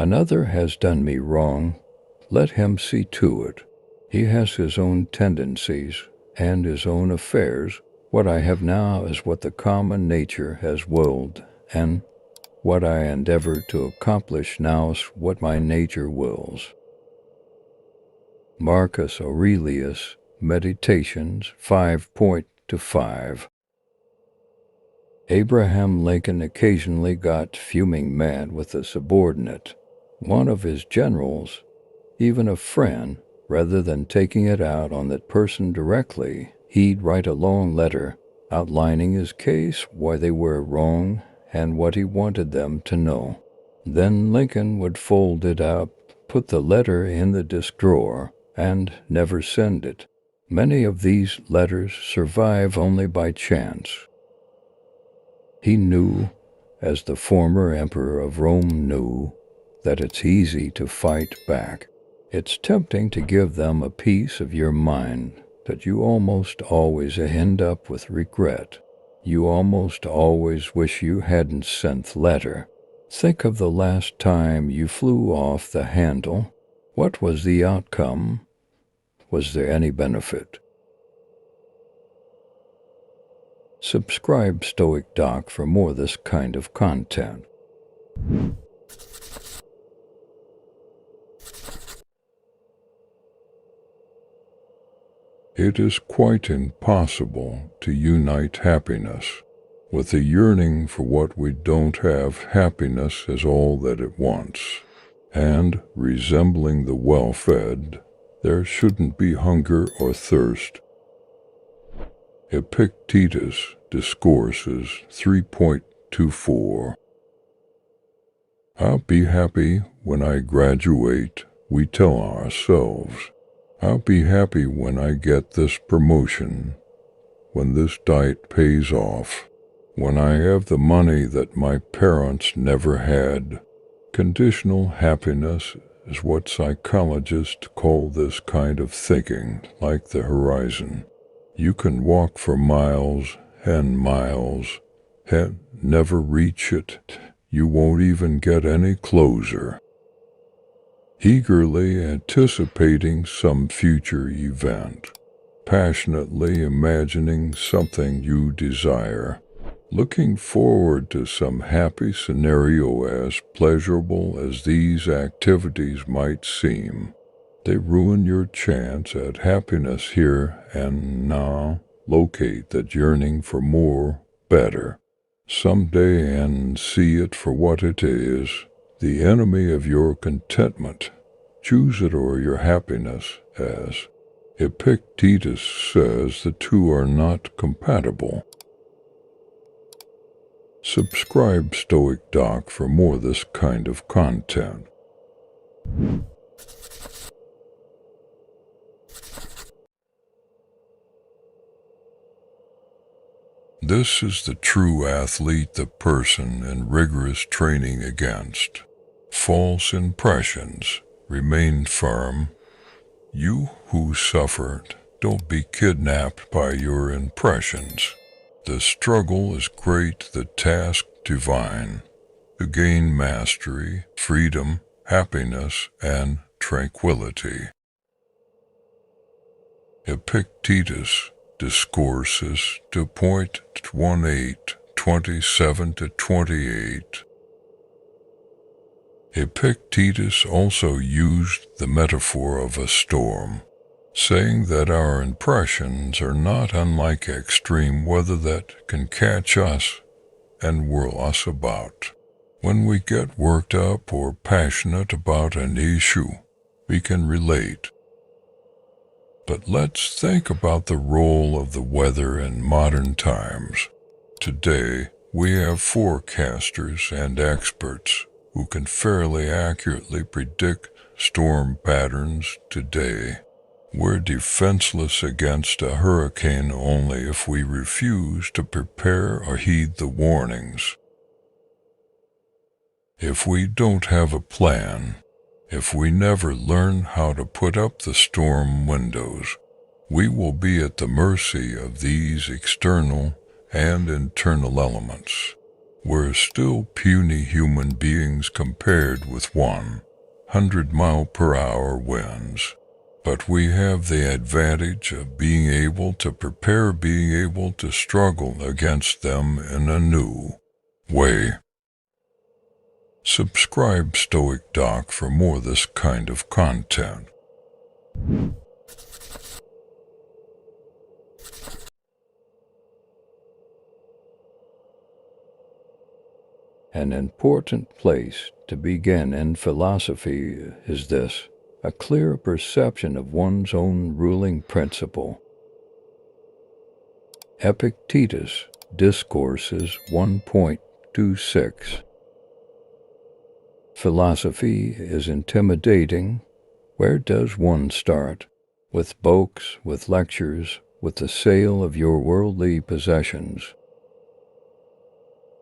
Another has done me wrong. Let him see to it. He has his own tendencies and his own affairs. What I have now is what the common nature has willed, and what I endeavor to accomplish now is what my nature wills. Marcus Aurelius, Meditations 5.5. Abraham Lincoln occasionally got fuming mad with a subordinate, one of his generals, even a friend. Rather than taking it out on that person directly, he'd write a long letter outlining his case, why they were wrong, and what he wanted them to know. Then Lincoln would fold it up, put the letter in the desk drawer, and never send it. Many of these letters survive only by chance. He knew, as the former emperor of Rome knew, that it's easy to fight back. It's tempting to give them a piece of your mind, but you almost always end up with regret. You almost always wish you hadn't sent the letter. Think of the last time you flew off the handle. What was the outcome? Was there any benefit? Subscribe Stoic Doc for more of this kind of content. It is quite impossible to unite happiness. With the yearning for what we don't have, happiness is all that it wants. And, resembling the well-fed, there shouldn't be hunger or thirst. Epictetus Discourses 3.24. I'll be happy when I graduate, we tell ourselves. I'll be happy when I get this promotion, when this diet pays off, when I have the money that my parents never had. Conditional happiness is what psychologists call this kind of thinking, like the horizon. You can walk for miles and miles and never reach it. You won't even get any closer. Eagerly anticipating some future event, passionately imagining something you desire, looking forward to some happy scenario. As pleasurable as these activities might seem, they ruin your chance at happiness here and now. Locate that yearning for more, better, someday, and see it for what it is, the enemy of your contentment. Choose it or your happiness, as Epictetus says, the two are not compatible. Subscribe Stoic Doc for more of this kind of content. This is the true athlete the person in rigorous training against. False impressions. Remain firm. You who suffered, don't be kidnapped by your impressions. The struggle is great, the task divine. To gain mastery, freedom, happiness, and tranquility. Epictetus Discourses 2.18, 27-28. Epictetus also used the metaphor of a storm, saying that our impressions are not unlike extreme weather that can catch us and whirl us about. When we get worked up or passionate about an issue, we can relate. But let's think about the role of the weather in modern times. Today, we have forecasters and experts who can fairly accurately predict storm patterns today. We're defenseless against a hurricane only if we refuse to prepare or heed the warnings. If we don't have a plan, if we never learn how to put up the storm windows, we will be at the mercy of these external and internal elements. We're still puny human beings compared with 100-mile-per-hour winds. But we have the advantage of being able to prepare, being able to struggle against them in a new way. Subscribe Stoic Doc for more of this kind of content. An important place to begin in philosophy is this: a clear perception of one's own ruling principle. Epictetus, Discourses 1.26. Philosophy is intimidating. Where does one start? With books, with lectures, with the sale of your worldly possessions.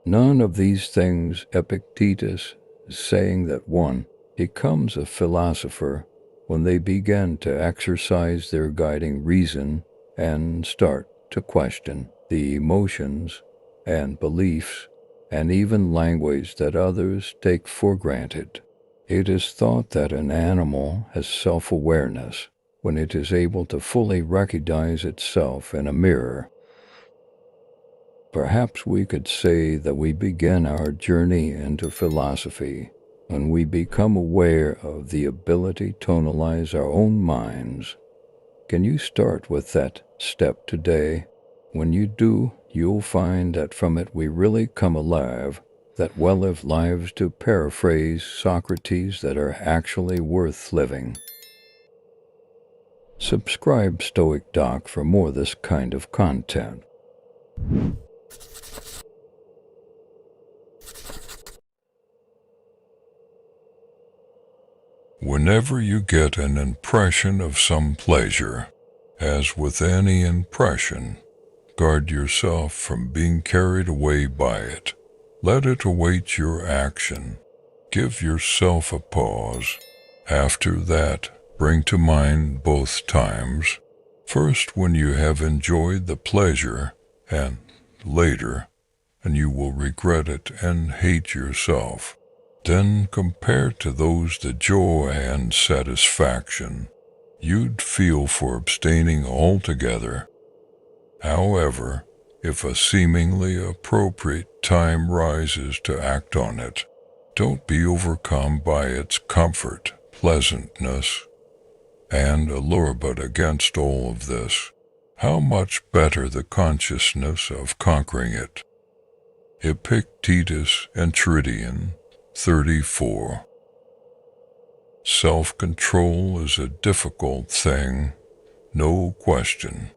None of these things. Epictetus is saying that one becomes a philosopher when they begin to exercise their guiding reason and start to question the emotions and beliefs and even language that others take for granted. It is thought that an animal has self-awareness when it is able to fully recognize itself in a mirror. Perhaps we could say that we begin our journey into philosophy when we become aware of the ability to tonalize our own minds. Can you start with that step today? When you do, you'll find that from it we really come alive, that well-lived lives, to paraphrase Socrates, that are actually worth living. Subscribe Stoic Doc for more of this kind of content. Whenever you get an impression of some pleasure, as with any impression, guard yourself from being carried away by it. Let it await your action. Give yourself a pause. After that, bring to mind both times. First, when you have enjoyed the pleasure, and later, and you will regret it and hate yourself. Then compare to those the joy and satisfaction you'd feel for abstaining altogether. However, if a seemingly appropriate time rises to act on it, don't be overcome by its comfort, pleasantness, and allure. But against all of this, how much better the consciousness of conquering it. Epictetus, Enchiridion 34. Self-control is a difficult thing, no question,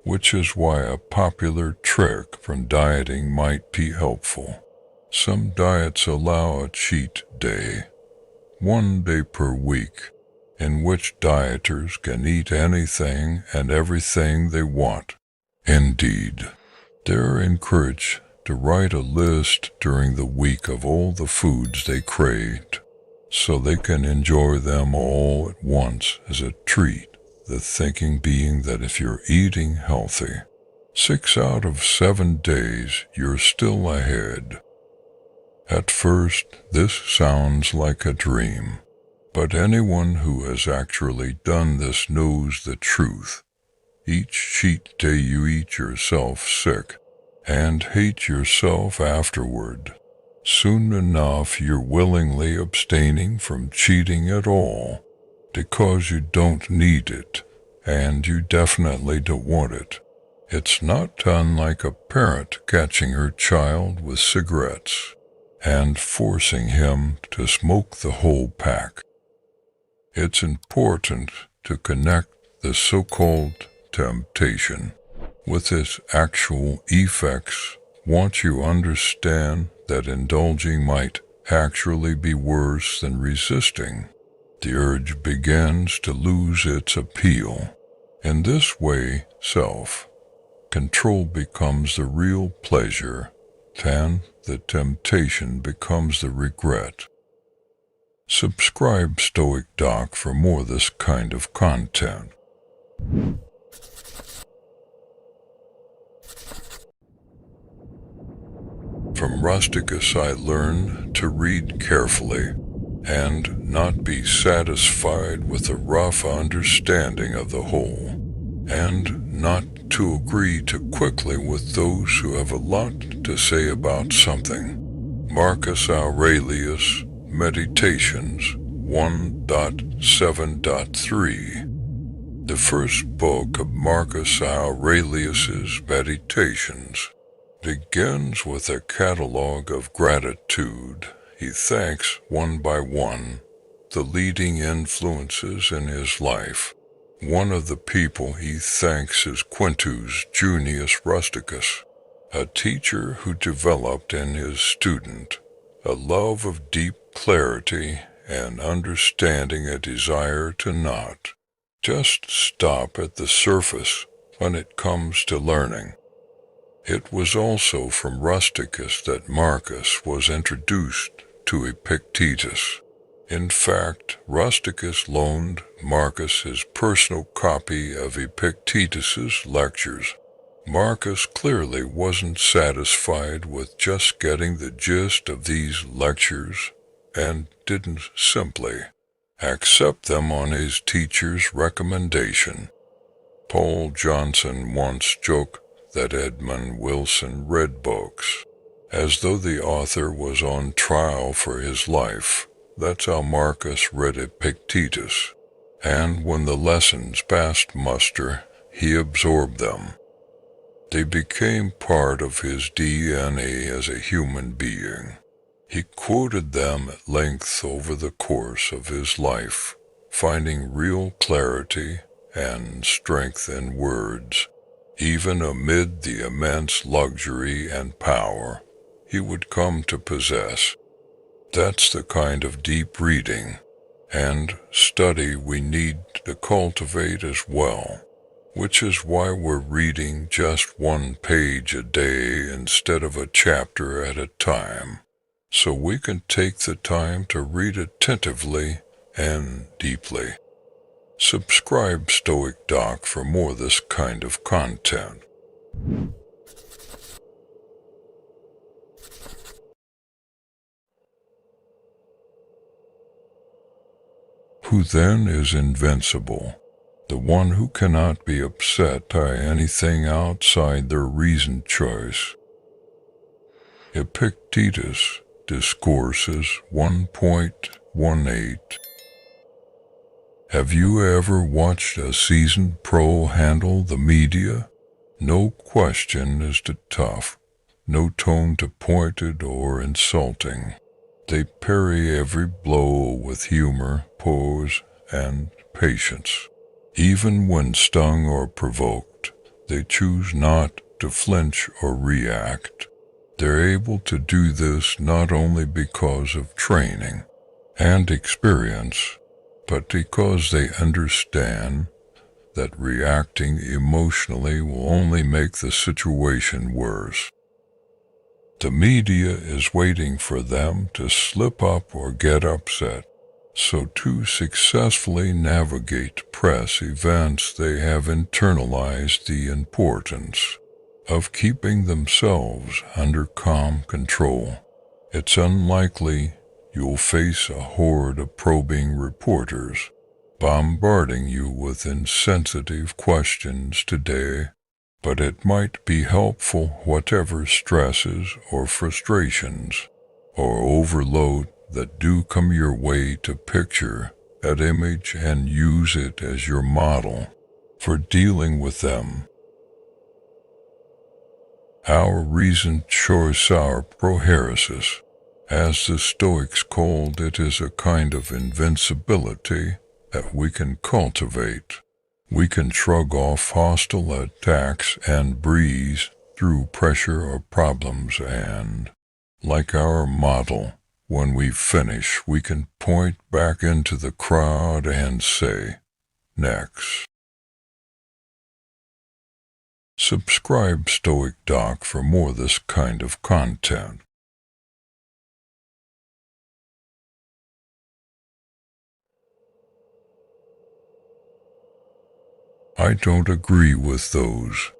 which is why a popular trick from dieting might be helpful. Some diets allow a cheat day, 1 day per week, in which dieters can eat anything and everything they want. Indeed, they're encouraged to write a list during the week of all the foods they craved, so they can enjoy them all at once as a treat, the thinking being that if you're eating healthy, 6 out of 7 days you're still ahead. At first, this sounds like a dream, but anyone who has actually done this knows the truth. Each cheat day you eat yourself sick and hate yourself afterward. Soon enough you're willingly abstaining from cheating at all, because you don't need it, and you definitely don't want it. It's not unlike a parent catching her child with cigarettes and forcing him to smoke the whole pack. It's important to connect the so-called temptation with its actual effects once you understand that indulging might actually be worse than resisting. The urge begins to lose its appeal. In this way, self-control becomes the real pleasure, and the temptation becomes the regret. Subscribe Stoic Doc for more of this kind of content. From Rusticus I learn to read carefully, and not be satisfied with a rough understanding of the whole, and not to agree too quickly with those who have a lot to say about something. Marcus Aurelius, Meditations 1.7.3. The first book of Marcus Aurelius's Meditations begins with a catalogue of gratitude. He thanks one by one the leading influences in his life. One of the people he thanks is Quintus Junius Rusticus, a teacher who developed in his student a love of deep clarity and understanding, a desire to not just stop at the surface when it comes to learning. It was also from Rusticus that Marcus was introduced to Epictetus. In fact, Rusticus loaned Marcus his personal copy of Epictetus's lectures. Marcus clearly wasn't satisfied with just getting the gist of these lectures and didn't simply accept them on his teacher's recommendation. Paul Johnson once joked that Edmund Wilson read books as though the author was on trial for his life. That's how Marcus read Epictetus, and when the lessons passed muster, he absorbed them. They became part of his DNA as a human being. He quoted them at length over the course of his life, finding real clarity and strength in words. Even amid the immense luxury and power he would come to possess. That's the kind of deep reading and study we need to cultivate as well, which is why we're reading just one page a day instead of a chapter at a time, so we can take the time to read attentively and deeply. Subscribe Stoic Doc for more this kind of content. Who then is invincible? The one who cannot be upset by anything outside their reasoned choice. Epictetus, Discourses 1.18. Have you ever watched a seasoned pro handle the media? No question is too tough, no tone too pointed or insulting. They parry every blow with humor, pose, and patience. Even when stung or provoked, they choose not to flinch or react. They're able to do this not only because of training and experience, but because they understand that reacting emotionally will only make the situation worse. The media is waiting for them to slip up or get upset, so to successfully navigate press events they have internalized the importance of keeping themselves under calm control. It's unlikely you'll face a horde of probing reporters bombarding you with insensitive questions today, but it might be helpful whatever stresses or frustrations or overload that do come your way to picture that image and use it as your model for dealing with them. Our reasoned choice, our prohairesis, as the Stoics called it, is a kind of invincibility that we can cultivate. We can shrug off hostile attacks and breeze through pressure or problems, and, like our model, when we finish, we can point back into the crowd and say, "Next." Subscribe Stoic Doc for more this kind of content. I don't agree with those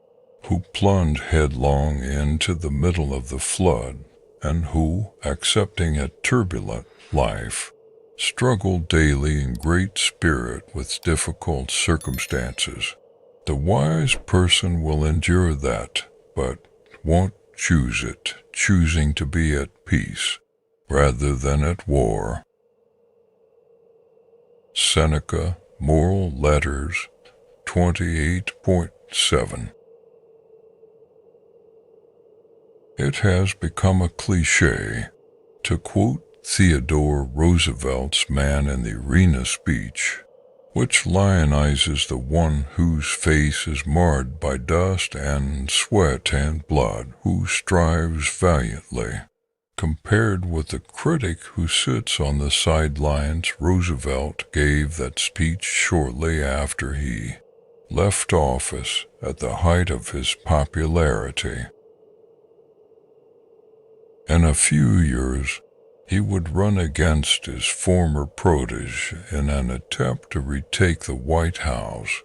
who plunge headlong into the middle of the flood and who, accepting a turbulent life, struggle daily in great spirit with difficult circumstances. The wise person will endure that, but won't choose it, choosing to be at peace rather than at war. Seneca, Moral Letters 28.7. It has become a cliché to quote Theodore Roosevelt's Man in the Arena speech, which lionizes the one whose face is marred by dust and sweat and blood, who strives valiantly. Compared with the critic who sits on the sidelines, Roosevelt gave that speech shortly after he left office at the height of his popularity. In a few years, he would run against his former protege in an attempt to retake the White House,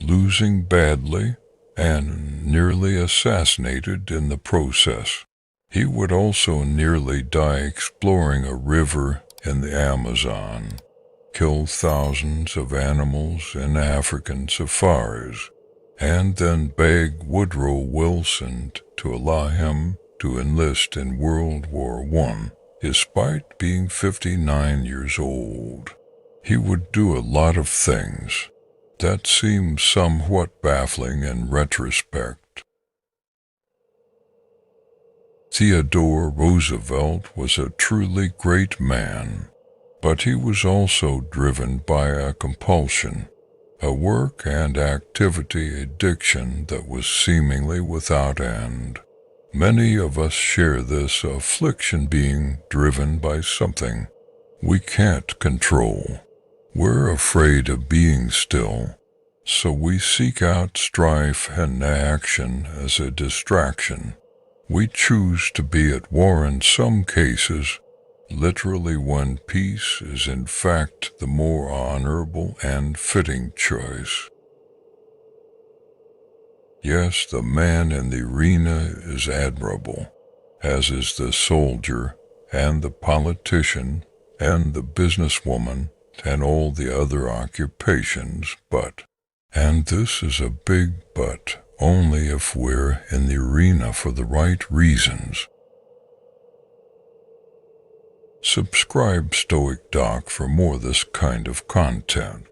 losing badly and nearly assassinated in the process. He would also nearly die exploring a river in the Amazon, kill thousands of animals in African safaris, and then beg Woodrow Wilson to allow him to enlist in World War I, despite being 59 years old. He would do a lot of things that seem somewhat baffling in retrospect. Theodore Roosevelt was a truly great man, but he was also driven by a compulsion, a work and activity addiction that was seemingly without end. Many of us share this affliction, being driven by something we can't control. We're afraid of being still, so we seek out strife and action as a distraction. We choose to be at war in some cases, literally, when peace is in fact the more honorable and fitting choice. Yes, the man in the arena is admirable, as is the soldier and the politician and the businesswoman and all the other occupations, but, and this is a big but, only if we're in the arena for the right reasons. Subscribe Stoic Doc for more of this kind of content.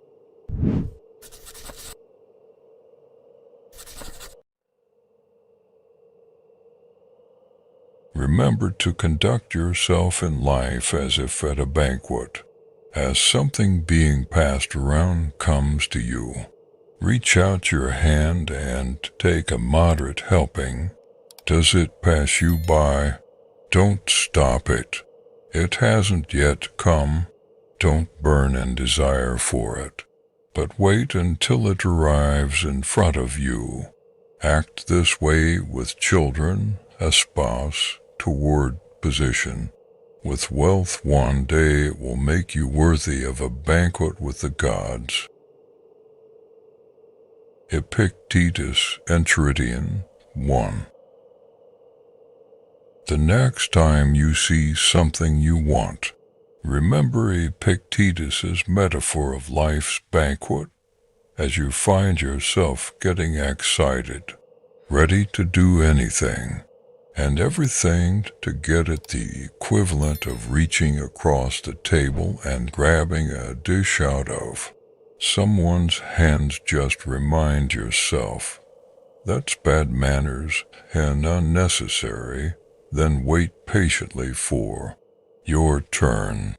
Remember to conduct yourself in life as if at a banquet. As something being passed around comes to you, reach out your hand and take a moderate helping. Does it pass you by? Don't stop it. It hasn't yet come. Don't burn in desire for it, but wait until it arrives in front of you. Act this way with children, a spouse, toward position. With wealth one day it will make you worthy of a banquet with the gods. Epictetus Enchiridion 1. The next time you see something you want, remember Epictetus's metaphor of life's banquet as you find yourself getting excited, ready to do anything and everything to get at the equivalent of reaching across the table and grabbing a dish out of someone's hands. Just remind yourself that's bad manners and unnecessary, then wait patiently for your turn.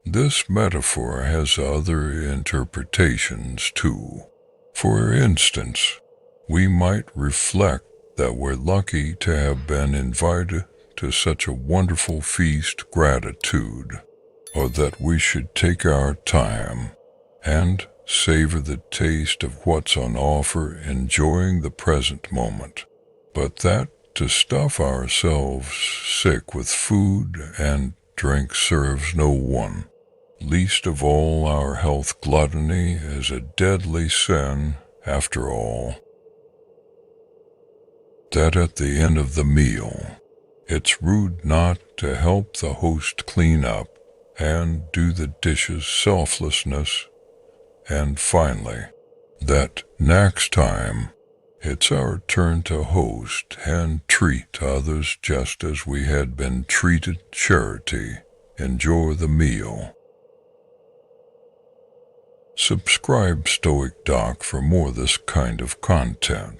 This metaphor has other interpretations too. For instance, we might reflect that we're lucky to have been invited to such a wonderful feast, gratitude, or that we should take our time and savor the taste of what's on offer, enjoying the present moment. But that to stuff ourselves sick with food and drink serves no one. Least of all our health. Gluttony is a deadly sin after all. that at the end of the meal, it's rude not to help the host clean up and do the dishes selflessness, and finally, that next time, it's our turn to host and treat others just as we had been treated. Charity. Enjoy the meal. Subscribe Stoic Doc for more of this kind of content.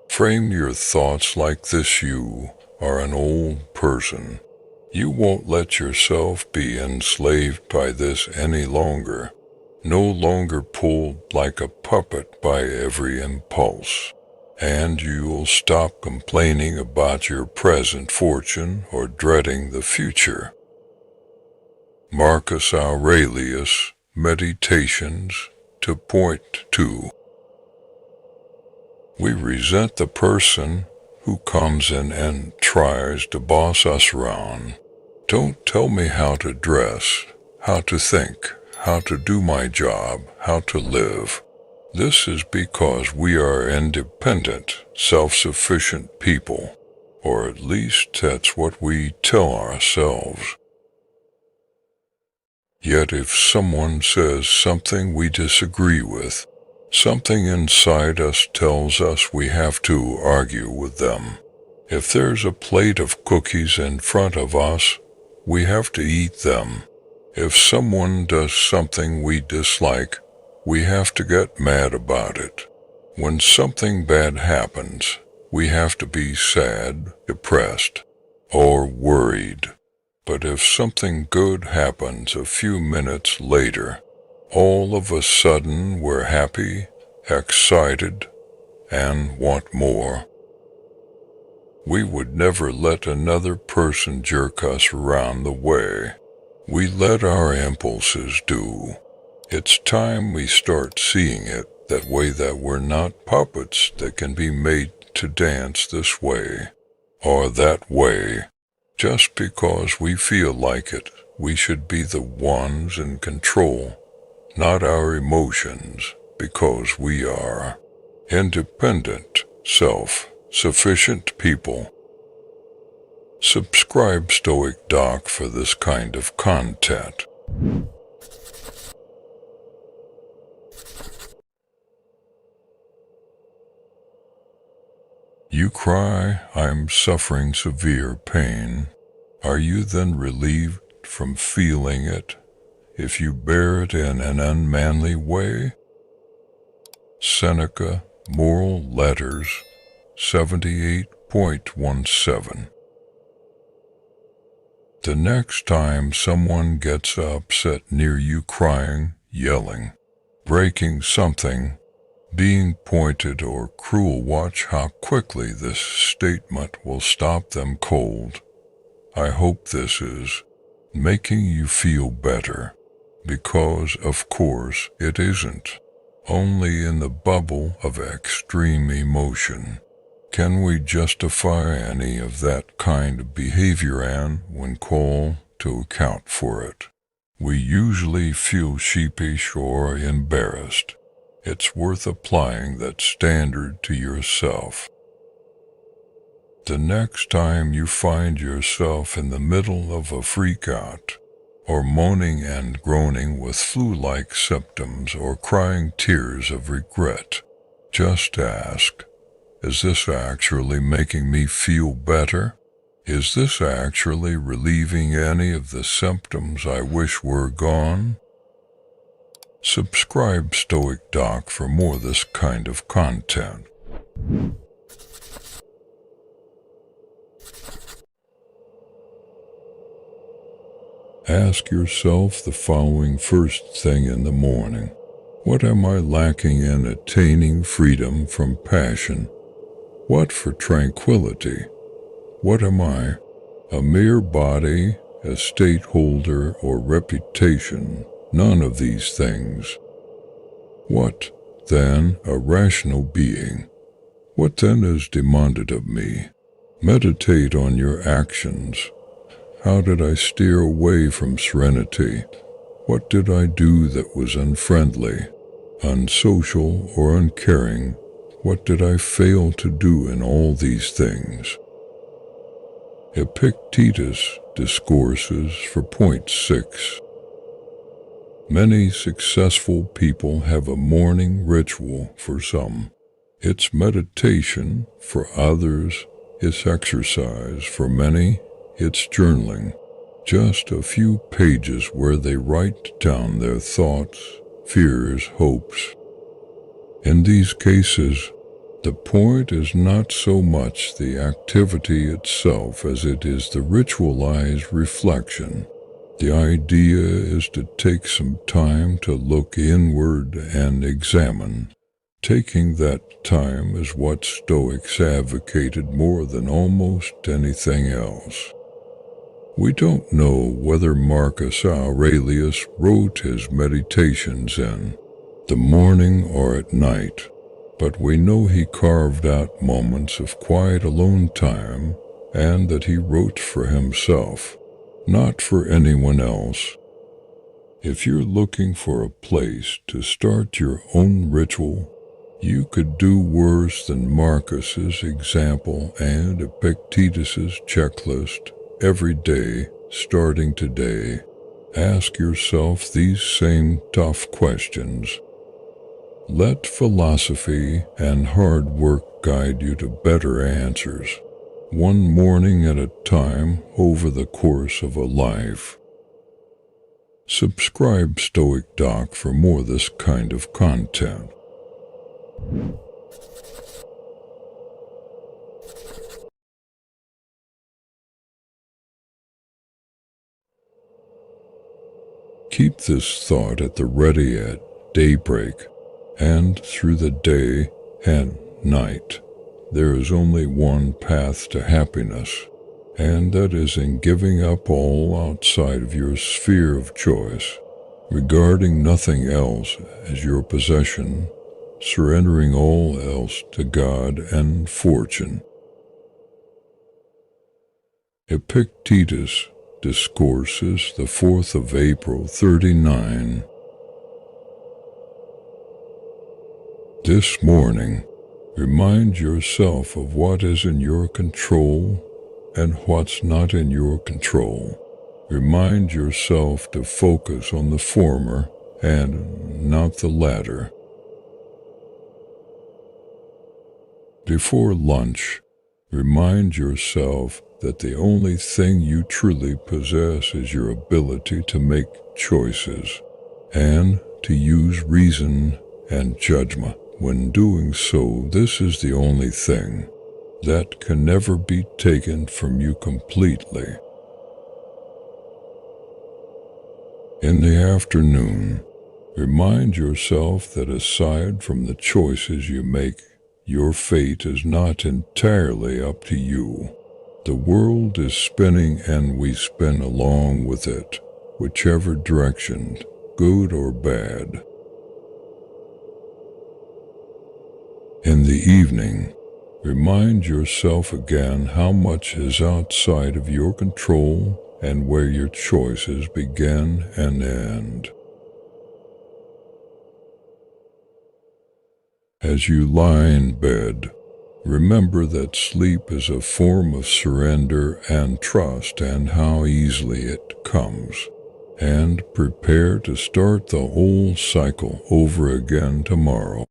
Frame your thoughts like this: you are an old person. You won't let yourself be enslaved by this any longer, no longer pulled like a puppet by every impulse, and you'll stop complaining about your present fortune or dreading the future. Marcus Aurelius, Meditations 2.2. We resent the person who comes in and tries to boss us around. Don't tell me how to dress, how to think, how to do my job, how to live. This is because we are independent, self-sufficient people, or at least that's what we tell ourselves. Yet if someone says something we disagree with, something inside us tells us we have to argue with them. If there's a plate of cookies in front of us, we have to eat them. If someone does something we dislike, we have to get mad about it. When something bad happens, we have to be sad, depressed, or worried. But if something good happens a few minutes later, all of a sudden we're happy, excited, and want more. We would never let another person jerk us around the way we let our impulses do. It's time we start seeing it that way, that we're not puppets that can be made to dance this way or that way. Just because we feel like it, we should be the ones in control, not our emotions, because we are independent, self-sufficient people. Subscribe Stoic Doc for this kind of content. You cry, "I'm suffering severe pain." Are you then relieved from feeling it if you bear it in an unmanly way? Seneca, Moral Letters 78.17. The next time someone gets upset near you, crying, yelling, breaking something, being pointed or cruel, watch how quickly this statement will stop them cold. I hope this is making you feel better, because of course it isn't. Only in the bubble of extreme emotion can we justify any of that kind of behavior, and when called to account for it, we usually feel sheepish or embarrassed. It's worth applying that standard to yourself. The next time you find yourself in the middle of a freak-out, or moaning and groaning with flu-like symptoms, or crying tears of regret, just ask, is this actually making me feel better? Is this actually relieving any of the symptoms I wish were gone? Subscribe Stoic Doc for more of this kind of content. Ask yourself the following first thing in the morning. What am I lacking in attaining freedom from passion? What for tranquility? What am I? A mere body, a stateholder, or reputation? None of these things. What, then, a rational being? What then is demanded of me? Meditate on your actions. How did I steer away from serenity? What did I do that was unfriendly, unsocial, or uncaring? What did I fail to do in all these things? Epictetus discourses for point 6. Many successful people have a morning ritual. For some, it's meditation. For others, it's exercise. For many, it's journaling. Just a few pages where they write down their thoughts, fears, hopes. In these cases, the point is not so much the activity itself as it is the ritualized reflection. The idea is to take some time to look inward and examine. Taking that time is what Stoics advocated more than almost anything else. We don't know whether Marcus Aurelius wrote his meditations in the morning or at night, but we know he carved out moments of quiet alone time and that he wrote for himself, not for anyone else. If you're looking for a place to start your own ritual, you could do worse than Marcus's example and Epictetus's checklist. Every day, starting today, ask yourself these same tough questions. Let philosophy and hard work guide you to better answers, one morning at a time over the course of a life. Subscribe Stoic Doc for more this kind of content. Keep this thought at the ready at daybreak and through the day and night. There is only one path to happiness, and that is in giving up all outside of your sphere of choice, regarding nothing else as your possession, surrendering all else to God and fortune. Epictetus Discourses, the 4th of April, 39. This morning, remind yourself of what is in your control and what's not in your control. Remind yourself to focus on the former and not the latter. Before lunch, remind yourself that the only thing you truly possess is your ability to make choices and to use reason and judgment. When doing so, this is the only thing that can never be taken from you completely. In the afternoon, remind yourself that aside from the choices you make, your fate is not entirely up to you. The world is spinning and we spin along with it, whichever direction, good or bad. In the evening, remind yourself again how much is outside of your control and where your choices begin and end. As you lie in bed, remember that sleep is a form of surrender and trust and how easily it comes, and prepare to start the whole cycle over again tomorrow.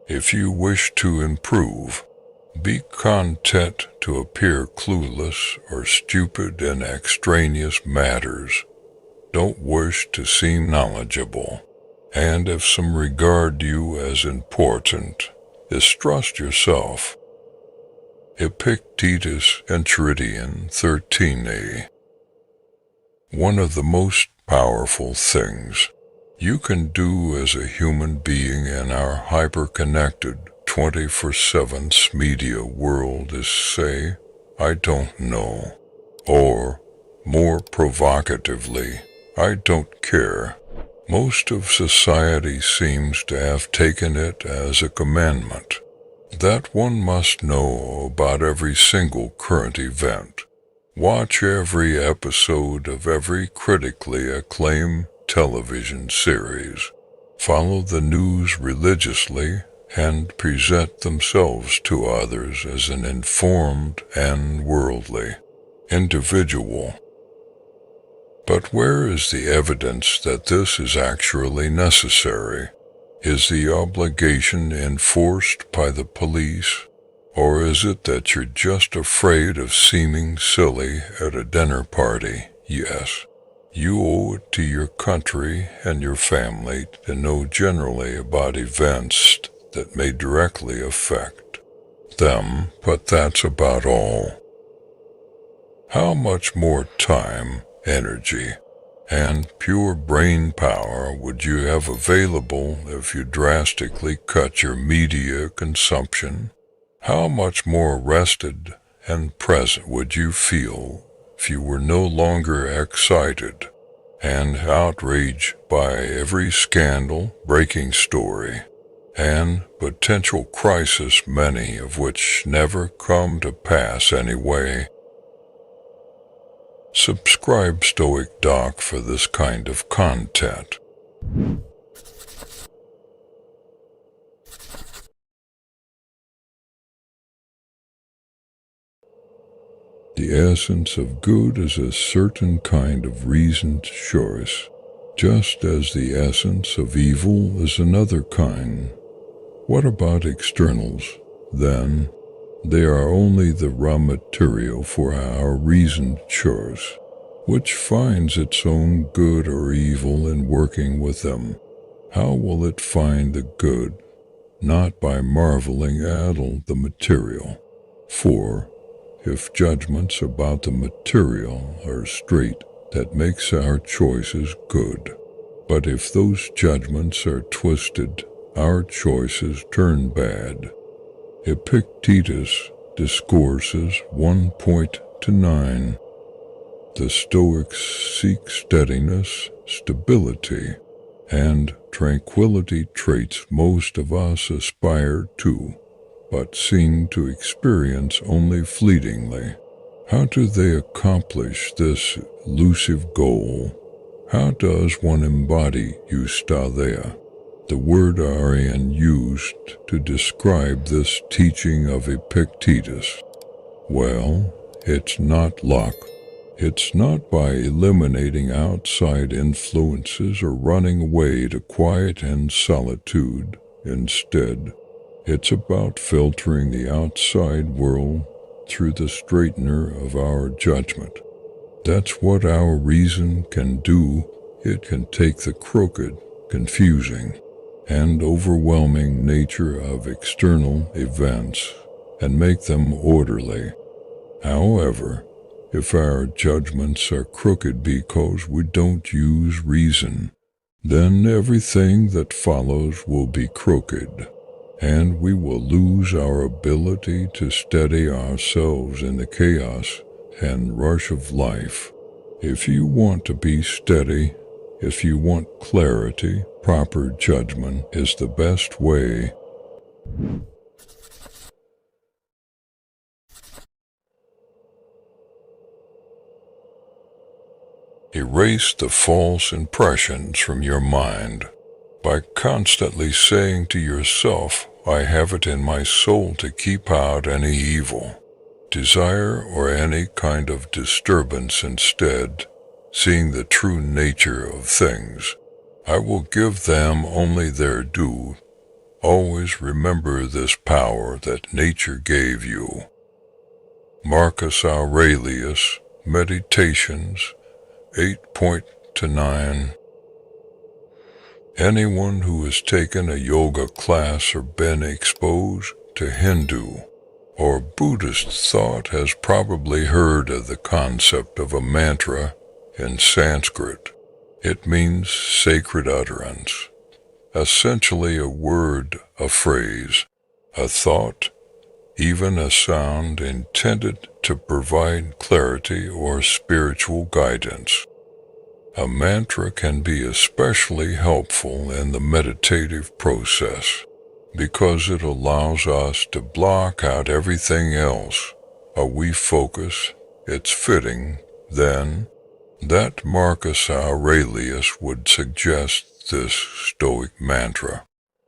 If you wish to improve, be content to appear clueless or stupid in extraneous matters. Don't wish to seem knowledgeable, and if some regard you as important, distrust yourself. Epictetus Enchiridion 13a. One of the most powerful things you can do as a human being in our hyper-connected 24/7 media world is say, I don't know, or, more provocatively, I don't care. Most of society seems to have taken it as a commandment. that one must know about every single current event. Watch every episode of every critically acclaimed television series. Follow the news religiously and present themselves to others as an informed and worldly individual. But where is the evidence that this is actually necessary? Is the obligation enforced by the police, or is it that you're just afraid of seeming silly at a dinner party? Yes, you owe it to your country and your family to know generally about events that may directly affect them, but that's about all. How much more time, energy, and pure brain power would you have available if you drastically cut your media consumption? How much more rested and present would you feel if you were no longer excited and outraged by every scandal, breaking story, and potential crisis, many of which never come to pass anyway? Subscribe Stoic Doc for this kind of content. The essence of good is a certain kind of reasoned choice, just as the essence of evil is another kind. What about externals, then? They are only the raw material for our reasoned choice, which finds its own good or evil in working with them. How will it find the good? Not by marveling at the material. For, if judgments about the material are straight, that makes our choices good. But if those judgments are twisted, our choices turn bad. Epictetus discourses 1.9. The Stoics seek steadiness, stability, and tranquility, traits most of us aspire to, but seem to experience only fleetingly. How do they accomplish this elusive goal? How does one embody eustatheia, the word Aryan used to describe this teaching of Epictetus? Well, it's not luck. It's not by eliminating outside influences or running away to quiet and solitude. Instead, it's about filtering the outside world through the straightener of our judgment. That's what our reason can do. It can take the crooked, confusing, and overwhelming nature of external events and make them orderly. However, if our judgments are crooked because we don't use reason, then everything that follows will be crooked, and we will lose our ability to steady ourselves in the chaos and rush of life. If you want to be steady, if you want clarity, proper judgment is the best way. Erase the false impressions from your mind by constantly saying to yourself, I have it in my soul to keep out any evil, desire, or any kind of disturbance. Instead, seeing the true nature of things, I will give them only their due. Always remember this power that nature gave you. Marcus Aurelius, Meditations 8.9. Anyone who has taken a yoga class or been exposed to Hindu or Buddhist thought has probably heard of the concept of a mantra in Sanskrit. It means sacred utterance, essentially a word, a phrase, a thought, even a sound intended to provide clarity or spiritual guidance. A mantra can be especially helpful in the meditative process. because it allows us to block out everything else. We focus, it's fitting, then, that Marcus Aurelius would suggest this Stoic mantra,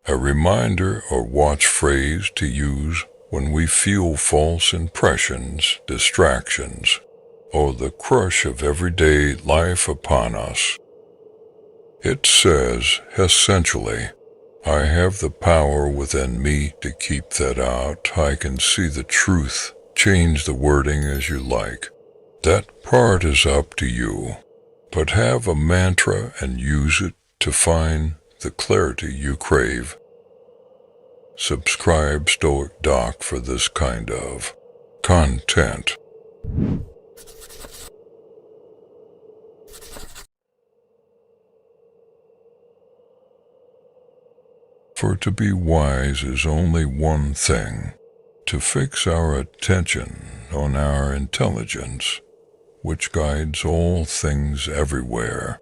a reminder or watch phrase to use when we feel false impressions, distractions, or the crush of everyday life upon us. It says, essentially, I have the power within me to keep that out. I can see the truth. Change the wording as you like. That part is up to you. But have a mantra and use it to find the clarity you crave. Subscribe Stoic Doc for this kind of content. For to be wise is only one thing, to fix our attention on our intelligence, which guides all things everywhere.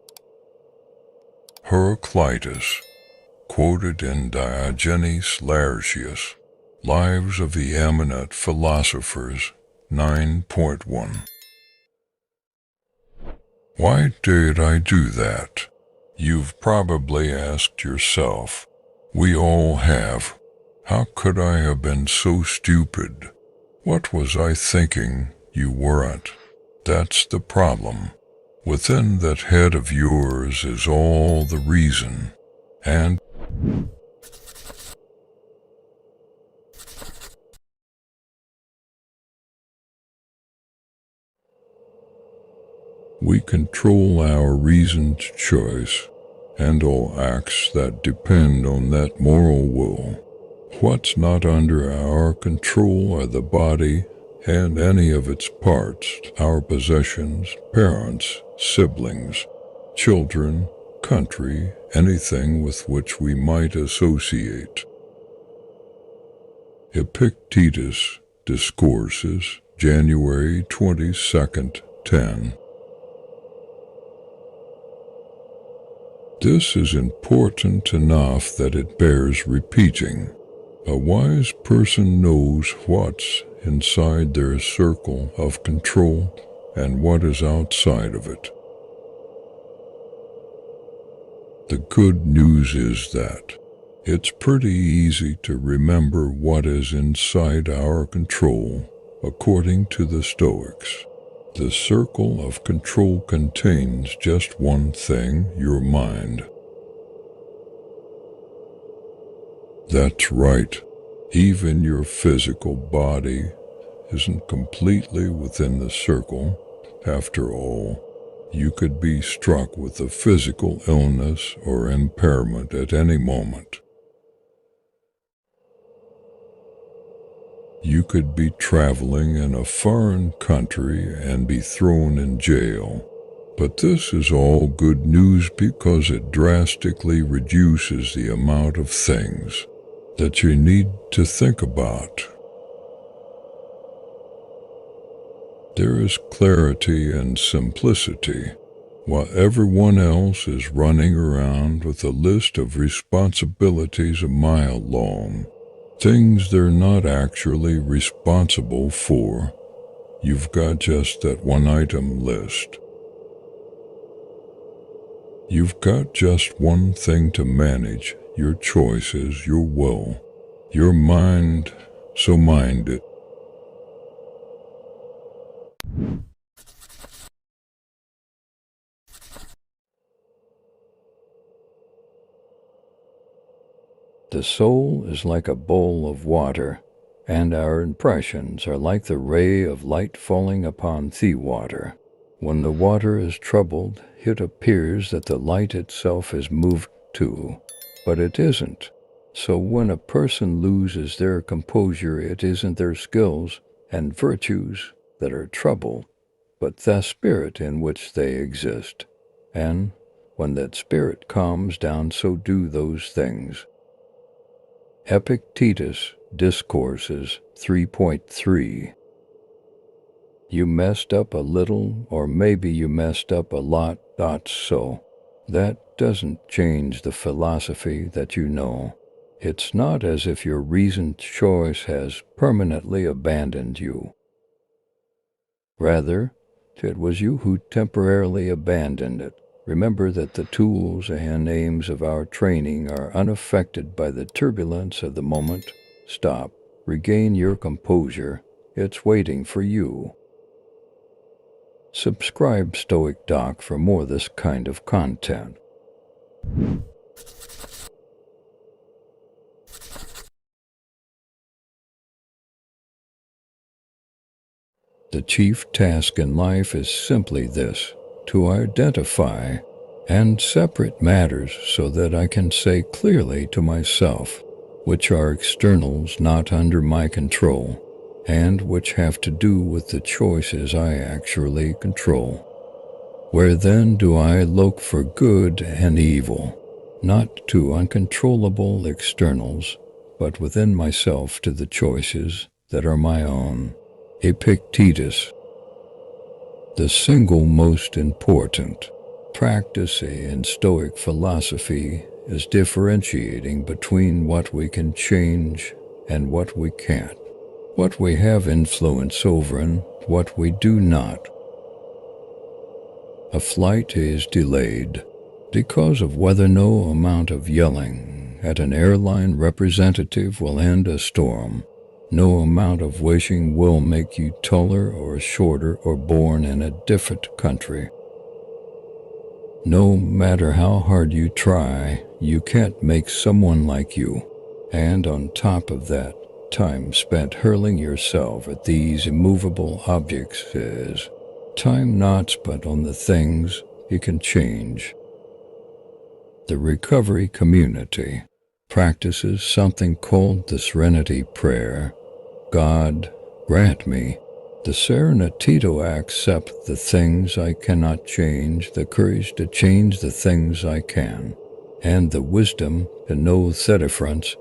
Heraclitus, quoted in Diogenes Laertius, Lives of the Eminent Philosophers, 9.1. Why did I do that? You've probably asked yourself. We all have. How could I have been so stupid? What was I thinking you weren't? That's the problem. Within that head of yours is all the reason. And we control our reasoned choice and all acts that depend on that moral will. What's not under our control are the body and any of its parts, our possessions, parents, siblings, children, country, anything with which we might associate. Epictetus Discourses, January 22nd, 10. This is important enough that it bears repeating. A wise person knows what's inside their circle of control and what is outside of it. The good news is that it's pretty easy to remember what is inside our control, according to the Stoics. The circle of control contains just one thing, your mind. That's right. Even your physical body isn't completely within the circle. After all, you could be struck with a physical illness or impairment at any moment. You could be traveling in a foreign country and be thrown in jail. But this is all good news because it drastically reduces the amount of things that you need to think about. There is clarity and simplicity, while everyone else is running around with a list of responsibilities a mile long. Things they're not actually responsible for. You've got just that one-item list. You've got just one thing to manage, your choices, your will, your mind, so mind it. The soul is like a bowl of water, and our impressions are like the ray of light falling upon the water. When the water is troubled, it appears that the light itself is moved too, but it isn't. So when a person loses their composure, it isn't their skills and virtues that are troubled, but the spirit in which they exist. And when that spirit calms down, so do those things. Epictetus Discourses 3.3. You messed up a little, or maybe you messed up a lot, so. That doesn't change the philosophy that you know. It's not as if your reasoned choice has permanently abandoned you. Rather, it was you who temporarily abandoned it. Remember that the tools and aims of our training are unaffected by the turbulence of the moment. Stop. Regain your composure. It's waiting for you. Subscribe Stoic Doc for more of this kind of content. The chief task in life is simply this: to identify and separate matters so that I can say clearly to myself, which are externals not under my control, and which have to do with the choices I actually control. Where then do I look for good and evil, not to uncontrollable externals, but within myself to the choices that are my own. Epictetus. The single most important practice in Stoic philosophy is differentiating between what we can change and what we can't, what we have influence over and what we do not. A flight is delayed because of whether no amount of yelling at an airline representative will end a storm. No amount of wishing will make you taller or shorter or born in a different country. No matter how hard you try, you can't make someone like you. And on top of that, time spent hurling yourself at these immovable objects is time not spent on the things you can change. The recovery community practices something called the Serenity Prayer. God, grant me the serenity to accept the things I cannot change, the courage to change the things I can, and the wisdom to know that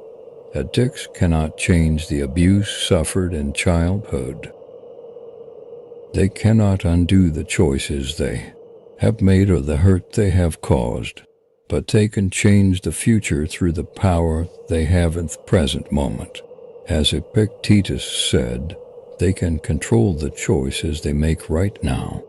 addicts cannot change the abuse suffered in childhood. They cannot undo the choices they have made or the hurt they have caused, but they can change the future through the power they have in the present moment. As Epictetus said, they can control the choices they make right now.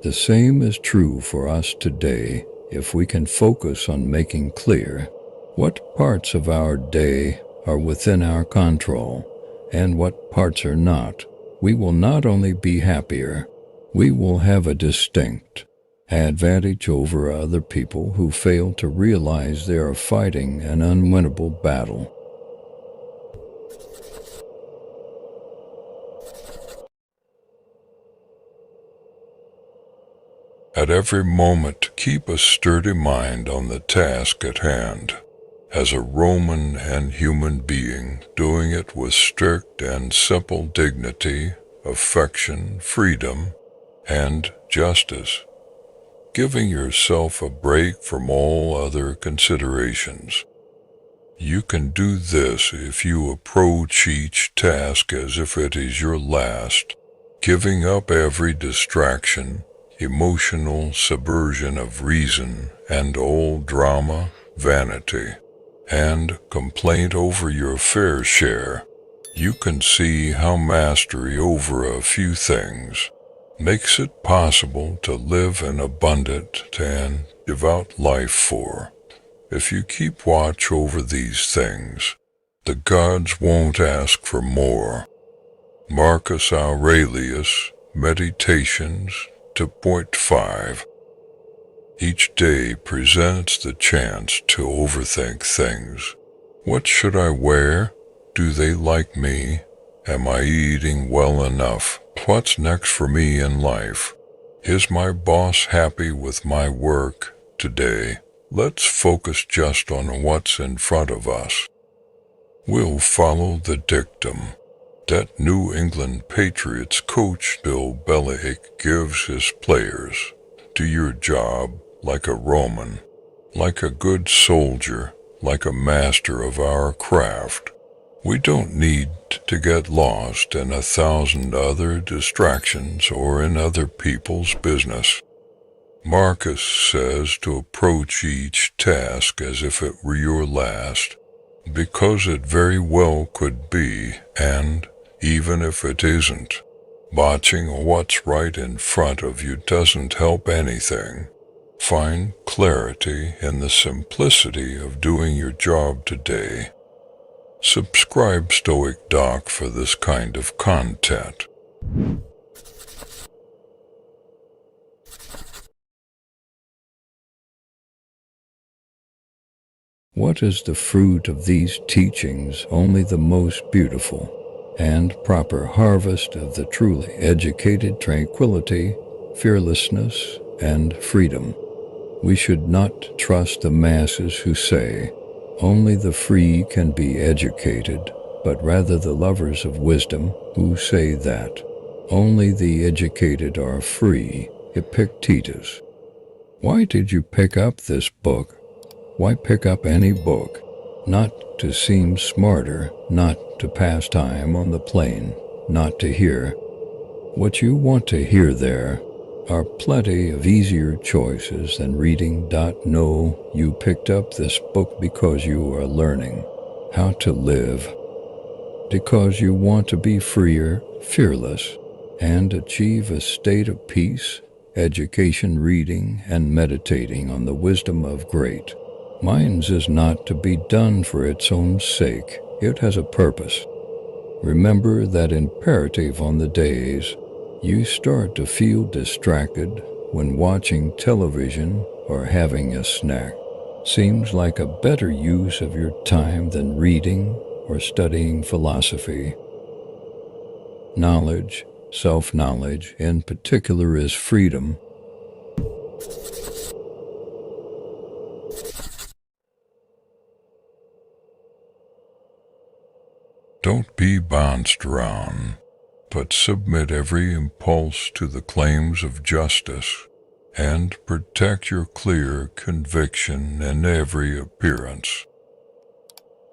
The same is true for us today if we can focus on making clear what parts of our day are within our control and what parts are not. We will not only be happier, we will have a distinct advantage over other people who fail to realize they are fighting an unwinnable battle. At every moment, keep a sturdy mind on the task at hand. As a Roman and human being, doing it with strict and simple dignity, affection, freedom, and justice, giving yourself a break from all other considerations. You can do this if you approach each task as if it is your last, giving up every distraction, emotional subversion of reason, and all drama, vanity, and complaint over your fair share. You can see how mastery over a few things makes it possible to live an abundant and devout life for. If you keep watch over these things, the gods won't ask for more. Marcus Aurelius, Meditations 2.5. Each day presents the chance to overthink things. What should I wear? Do they like me? Am I eating well enough? What's next for me in life? Is my boss happy with my work today? Let's focus just on what's in front of us. We'll follow the dictum that New England Patriots coach Bill Belichick gives his players. Do your job like a Roman, like a good soldier, like a master of our craft. We don't need to get lost in 1,000 other distractions or in other people's business. Marcus says to approach each task as if it were your last, because it very well could be, and even if it isn't, botching what's right in front of you doesn't help anything. Find clarity in the simplicity of doing your job today. Subscribe Stoic Doc for this kind of content. What is the fruit of these teachings? Only the most beautiful and proper harvest of the truly educated tranquility, fearlessness, and freedom. We should not trust the masses who say, only the free can be educated, but rather the lovers of wisdom who say that only the educated are free. Epictetus. Why did you pick up this book? Why pick up any book? Not to seem smarter, not to pass time on the plane, not to hear what you want to hear. There are plenty of easier choices than reading. No, you picked up this book because you are learning how to live, because you want to be freer, fearless, and achieve a state of peace. Education, reading, and meditating on the wisdom of great minds is not to be done for its own sake. It has a purpose. Remember that imperative on the days you start to feel distracted when watching television or having a snack. Seems like a better use of your time than reading or studying philosophy. Knowledge, self-knowledge in particular, is freedom. Don't be bounced around, but submit every impulse to the claims of justice, and protect your clear conviction in every appearance.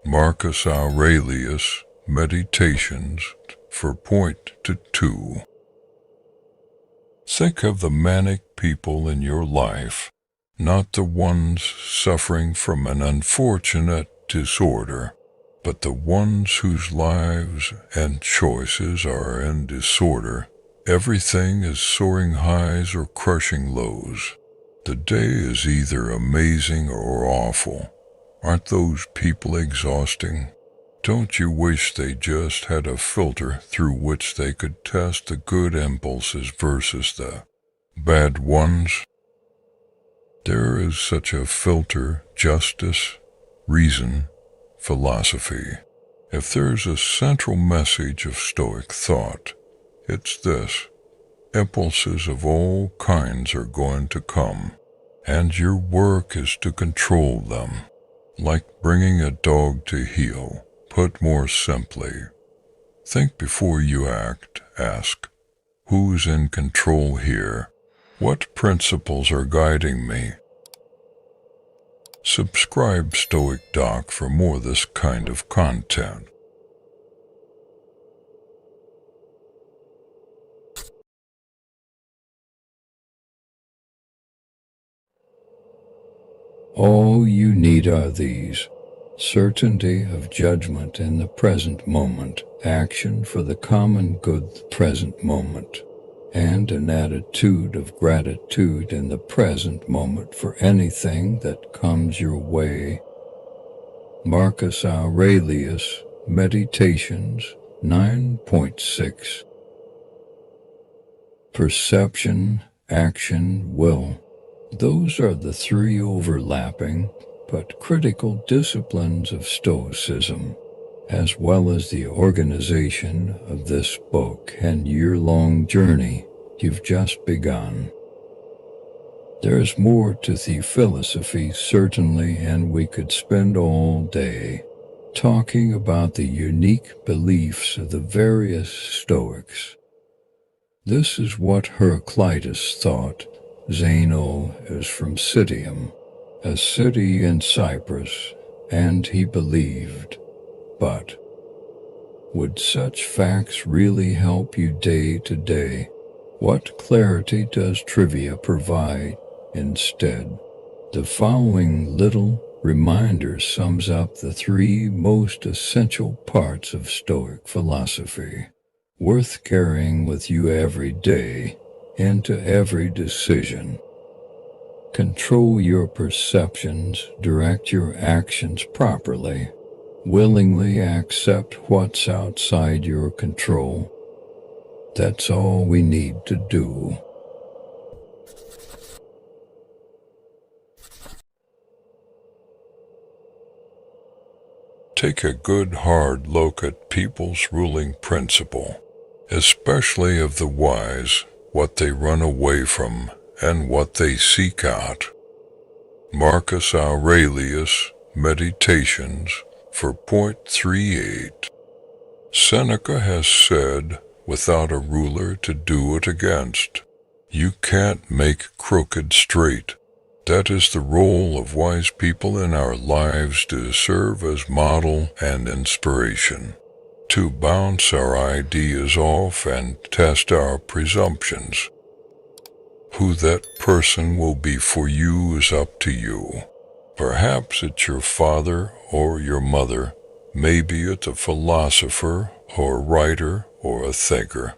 Marcus Aurelius, Meditations for Point to 2. Think of the manic people in your life, not the ones suffering from an unfortunate disorder, but the ones whose lives and choices are in disorder. Everything is soaring highs or crushing lows. The day is either amazing or awful. Aren't those people exhausting? Don't you wish they just had a filter through which they could test the good impulses versus the bad ones? There is such a filter: justice, reason, philosophy. If there's a central message of Stoic thought, it's this: impulses of all kinds are going to come, and your work is to control them. Like bringing a dog to heel. Put more simply, think before you act. Ask, who's in control here? What principles are guiding me? Subscribe Stoic Doc for more of this kind of content. All you need are these: certainty of judgment in the present moment, action for the common good the present moment, and an attitude of gratitude in the present moment for anything that comes your way. Marcus Aurelius, Meditations 9.6. Perception, action, will. Those are the three overlapping but critical disciplines of Stoicism, as well as the organization of this book and year-long journey you've just begun. There's more to the philosophy, certainly, and we could spend all day talking about the unique beliefs of the various Stoics. This is what Heraclitus thought. Zeno is from Citium, a city in Cyprus, and he believed. But would such facts really help you day to day? What clarity does trivia provide? Instead, the following little reminder sums up the three most essential parts of Stoic philosophy, worth carrying with you every day into every decision. Control your perceptions, direct your actions properly, willingly accept what's outside your control. That's all we need to do. Take a good hard look at people's ruling principle, especially of the wise, what they run away from and what they seek out. Marcus Aurelius, Meditations, for .38. Seneca has said, without a ruler to do it against, you can't make crooked straight. That is the role of wise people in our lives, to serve as model and inspiration, to bounce our ideas off and test our presumptions. Who that person will be for you is up to you. Perhaps it's your father or your mother. Maybe it's a philosopher or a writer or a thinker.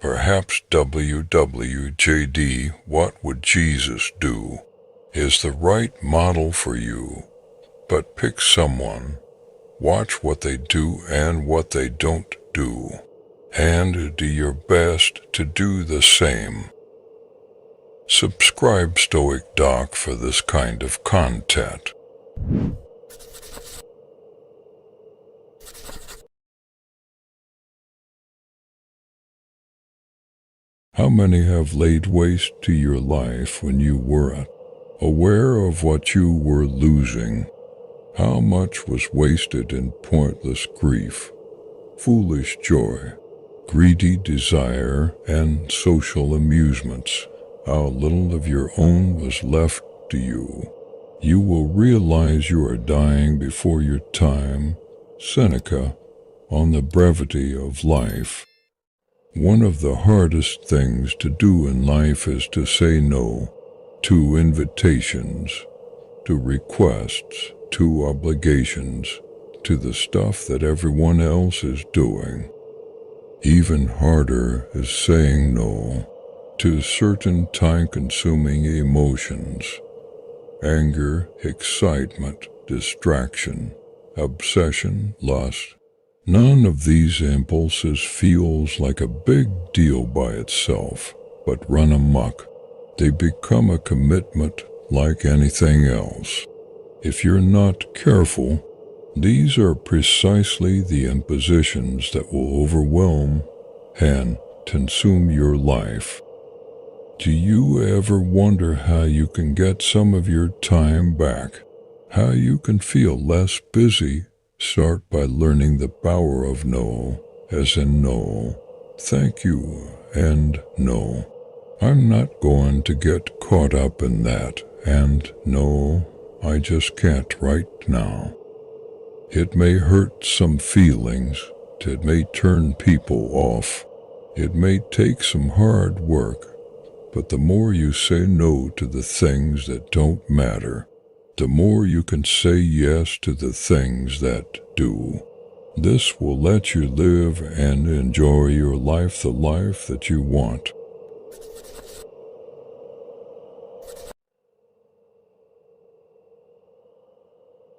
Perhaps WWJD, what would Jesus do, is the right model for you. But pick someone, watch what they do and what they don't do, and do your best to do the same. Subscribe Stoic Doc for this kind of content. How many have laid waste to your life when you weren't aware of what you were losing? How much was wasted in pointless grief, foolish joy, greedy desire, and social amusements? How little of your own was left to you. You will realize you are dying before your time. Seneca, on the brevity of life. One of the hardest things to do in life is to say no to invitations, to requests, to obligations, to the stuff that everyone else is doing. Even harder is saying no to certain time-consuming emotions, anger, excitement, distraction, obsession, lust. None of these impulses feels like a big deal by itself, but run amok. They become a commitment like anything else. If you're not careful, these are precisely the impositions that will overwhelm and consume your life. Do you ever wonder how you can get some of your time back? How you can feel less busy? Start by learning the power of no, as in no, thank you, and no. I'm not going to get caught up in that, and no, I just can't right now. It may hurt some feelings, it may turn people off, it may take some hard work, but the more you say no to the things that don't matter, the more you can say yes to the things that do. This will let you live and enjoy your life, the life that you want.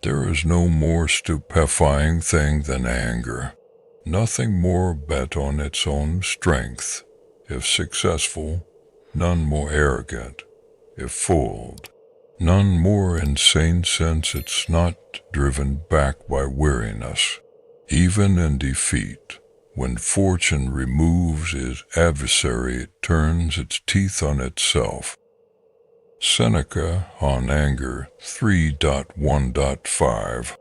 There is no more stupefying thing than anger. Nothing more bet on its own strength, if successful, none more arrogant, if fooled. None more insane since it's not driven back by weariness. Even in defeat, when fortune removes its adversary, it turns its teeth on itself. Seneca on Anger 3.1.5.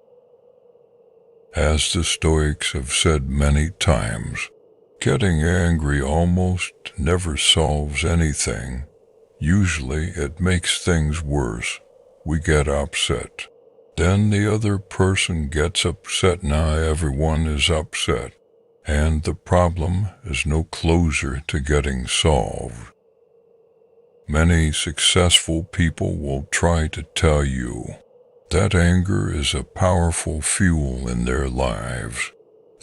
As the Stoics have said many times, getting angry almost never solves anything. Usually it makes things worse. We get upset. Then the other person gets upset. Now everyone is upset. And the problem is no closer to getting solved. Many successful people will try to tell you that anger is a powerful fuel in their lives.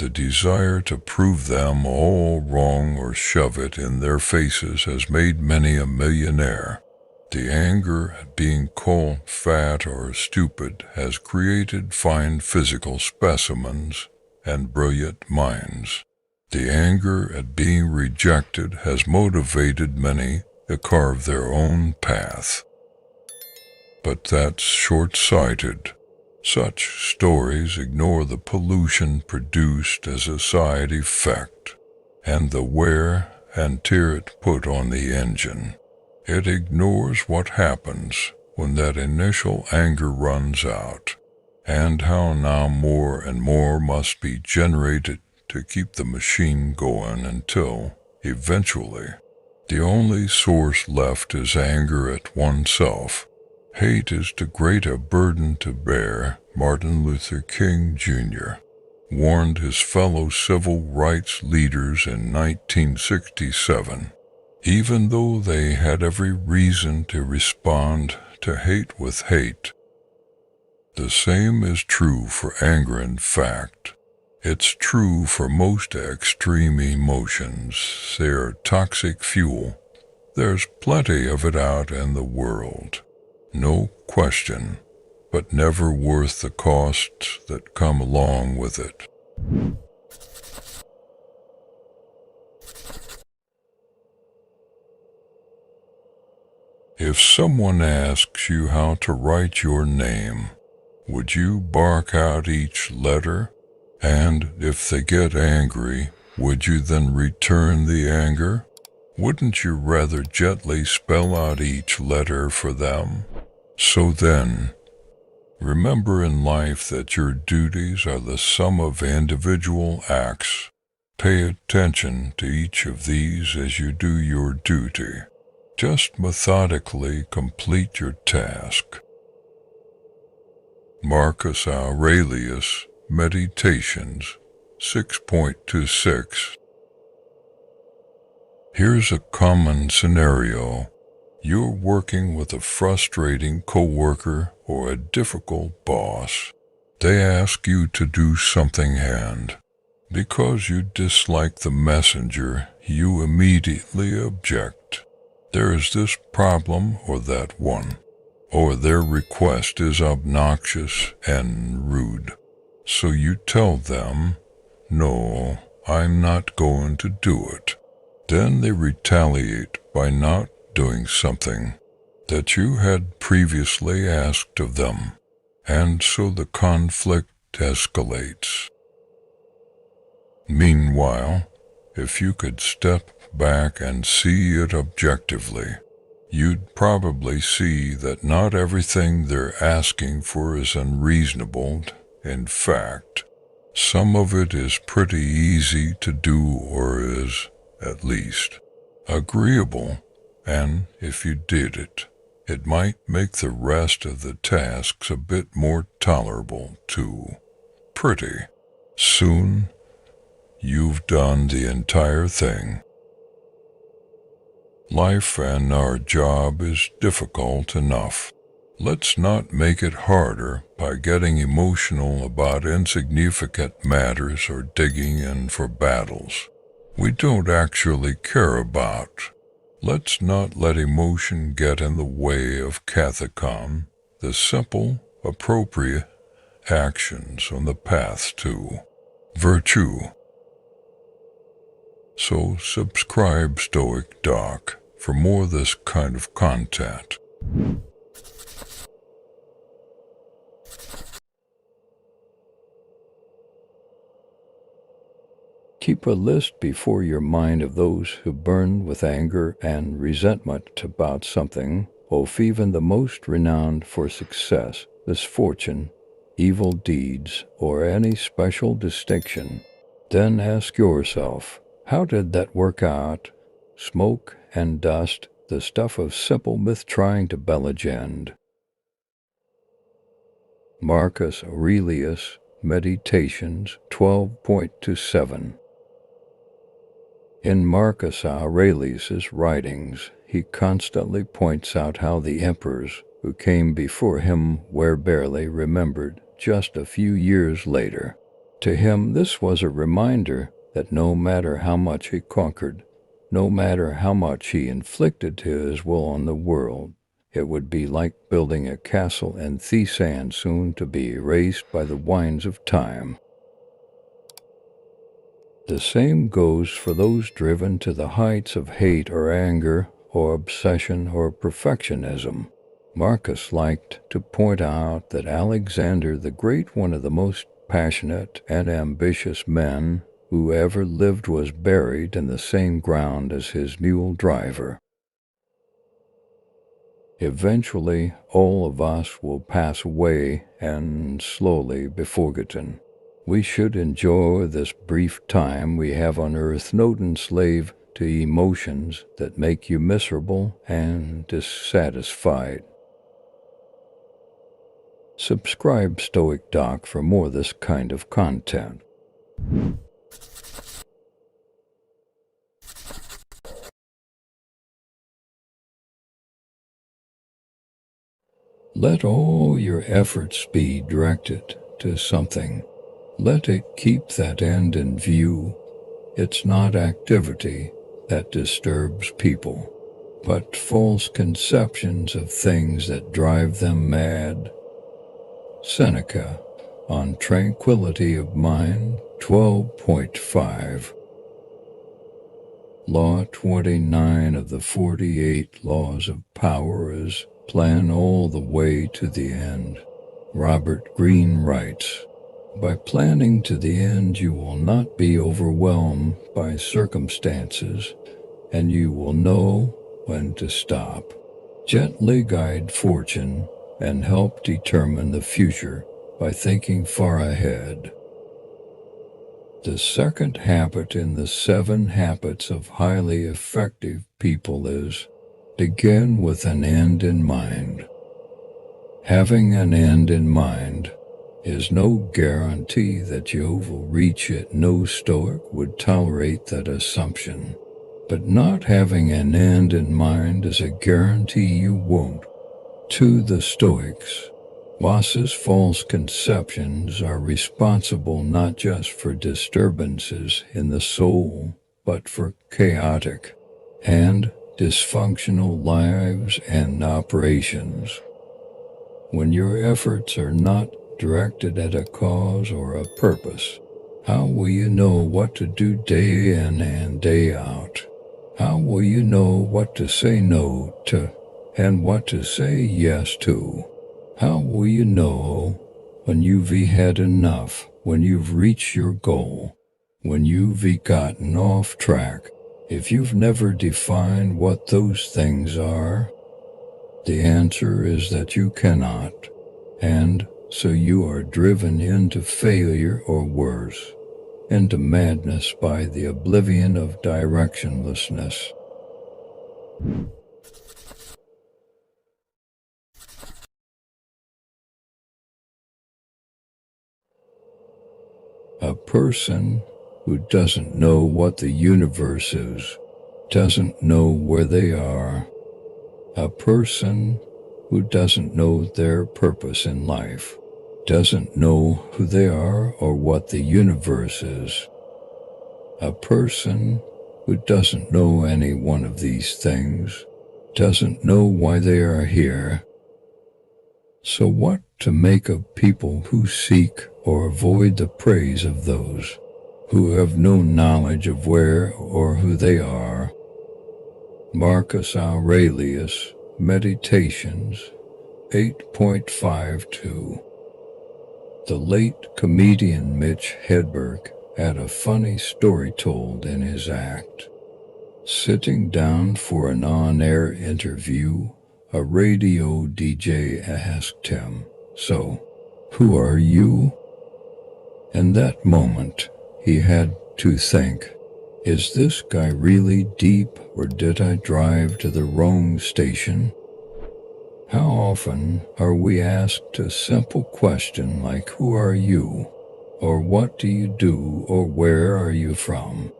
The desire to prove them all wrong or shove it in their faces has made many a millionaire. The anger at being called fat or stupid has created fine physical specimens and brilliant minds. The anger at being rejected has motivated many to carve their own path. But that's short-sighted. Such stories ignore the pollution produced as a side effect and the wear and tear it put on the engine. It ignores what happens when that initial anger runs out, and how now more and more must be generated to keep the machine going until, eventually, the only source left is anger at oneself. Hate is too great a burden to bear, Martin Luther King, Jr. warned his fellow civil rights leaders in 1967. Even though they had every reason to respond to hate with hate. The same is true for anger. In fact, it's true for most extreme emotions. They are toxic fuel. There's plenty of it out in the world. No question, but never worth the costs that come along with it. If someone asks you how to write your name, would you bark out each letter? And if they get angry, would you then return the anger? Wouldn't you rather gently spell out each letter for them? So then, remember in life that your duties are the sum of individual acts. Pay attention to each of these as you do your duty. Just methodically complete your task. Marcus Aurelius, Meditations 6.26. Here's a common scenario. You're working with a frustrating coworker or a difficult boss. They ask you to do something and, because you dislike the messenger, you immediately object. There is this problem or that one, or their request is obnoxious and rude. So you tell them, no, I'm not going to do it. Then they retaliate by not doing something that you had previously asked of them, and so the conflict escalates. Meanwhile, if you could step back and see it objectively, you'd probably see that not everything they're asking for is unreasonable. In fact, some of it is pretty easy to do, or is, at least, agreeable, and if you did it, it might make the rest of the tasks a bit more tolerable, too. Pretty soon, you've done the entire thing. Life and our job is difficult enough. Let's not make it harder by getting emotional about insignificant matters or digging in for battles we don't actually care about. Let's not let emotion get in the way of kathekon, the simple, appropriate actions on the path to virtue. So subscribe Stoic Doc for more of this kind of content. Keep a list before your mind of those who burn with anger and resentment about something, of even the most renowned for success, misfortune, evil deeds, or any special distinction. Then ask yourself, how did that work out? Smoke and dust, the stuff of simple myth trying to bell a legend. Marcus Aurelius, Meditations 12.27. In Marcus Aurelius's writings, he constantly points out how the emperors who came before him were barely remembered just a few years later. To him, this was a reminder that no matter how much he conquered, no matter how much he inflicted his will on the world, it would be like building a castle in Thesan soon to be erased by the winds of time. The same goes for those driven to the heights of hate or anger or obsession or perfectionism. Marcus liked to point out that Alexander the Great, one of the most passionate and ambitious men who ever lived, was buried in the same ground as his mule driver. Eventually, all of us will pass away and slowly be forgotten. We should enjoy this brief time we have on earth, not enslave to emotions that make you miserable and dissatisfied. Subscribe Stoic Doc for more of this kind of content. Let all your efforts be directed to something. Let it keep that end in view. It's not activity that disturbs people, but false conceptions of things that drive them mad. Seneca, on Tranquility of Mind 12.5. Law 29 of the 48 Laws of Power is plan all the way to the end. Robert Greene writes, by planning to the end, you will not be overwhelmed by circumstances, and you will know when to stop. Gently guide fortune and help determine the future by thinking far ahead. The second habit in the 7 habits of highly effective people is begin with an end in mind. Having an end in mind is no guarantee that you will reach it. No Stoic would tolerate that assumption. But not having an end in mind is a guarantee you won't. To the Stoics, Wass's false conceptions are responsible not just for disturbances in the soul, but for chaotic and dysfunctional lives and operations. When your efforts are not directed at a cause or a purpose, how will you know what to do day in and day out? How will you know what to say no to and what to say yes to? How will you know when you've had enough, when you've reached your goal, when you've gotten off track, if you've never defined what those things are? The answer is that you cannot, and so you are driven into failure or worse, into madness by the oblivion of directionlessness. A person who doesn't know what the universe is, doesn't know where they are. A person who doesn't know their purpose in life, doesn't know who they are or what the universe is. A person who doesn't know any one of these things, doesn't know why they are here. So what to make of people who seek or avoid the praise of those who have no knowledge of where or who they are? Marcus Aurelius, Meditations 8.52. The late comedian Mitch Hedberg had a funny story told in his act. Sitting down for an on-air interview, a radio DJ asked him, "So, who are you?" In that moment, he had to think, is this guy really deep, or did I drive to the wrong station? How often are we asked a simple question like, who are you? Or what do you do? Or where are you from?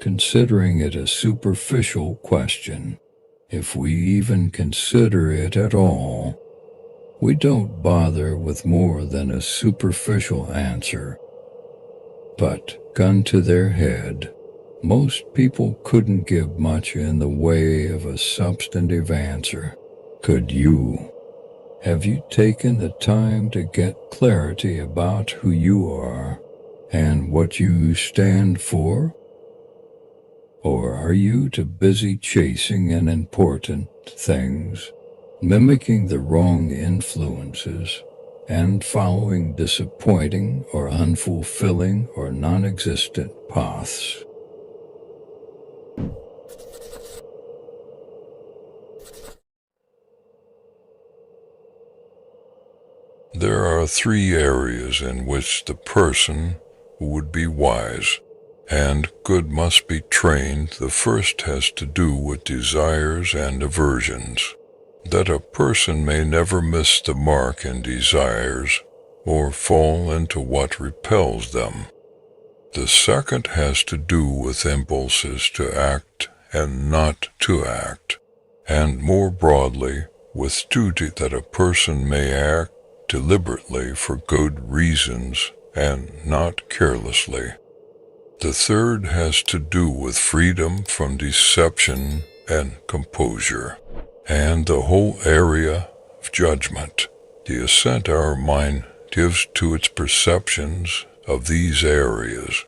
considering it a superficial question. If we even consider it at all, we don't bother with more than a superficial answer. But, gun to their head, most people couldn't give much in the way of a substantive answer. Could you? Have you taken the time to get clarity about who you are and what you stand for? Or are you too busy chasing unimportant things, mimicking the wrong influences, and following disappointing or unfulfilling or non-existent paths? There are three areas in which the person who would be wise and good must be trained. The first has to do with desires and aversions, that a person may never miss the mark in desires or fall into what repels them. The second has to do with impulses to act and not to act, and more broadly with duty, that a person may act deliberately for good reasons and not carelessly. The third has to do with freedom from deception and composure, and the whole area of judgment, the assent our mind gives to its perceptions of these areas.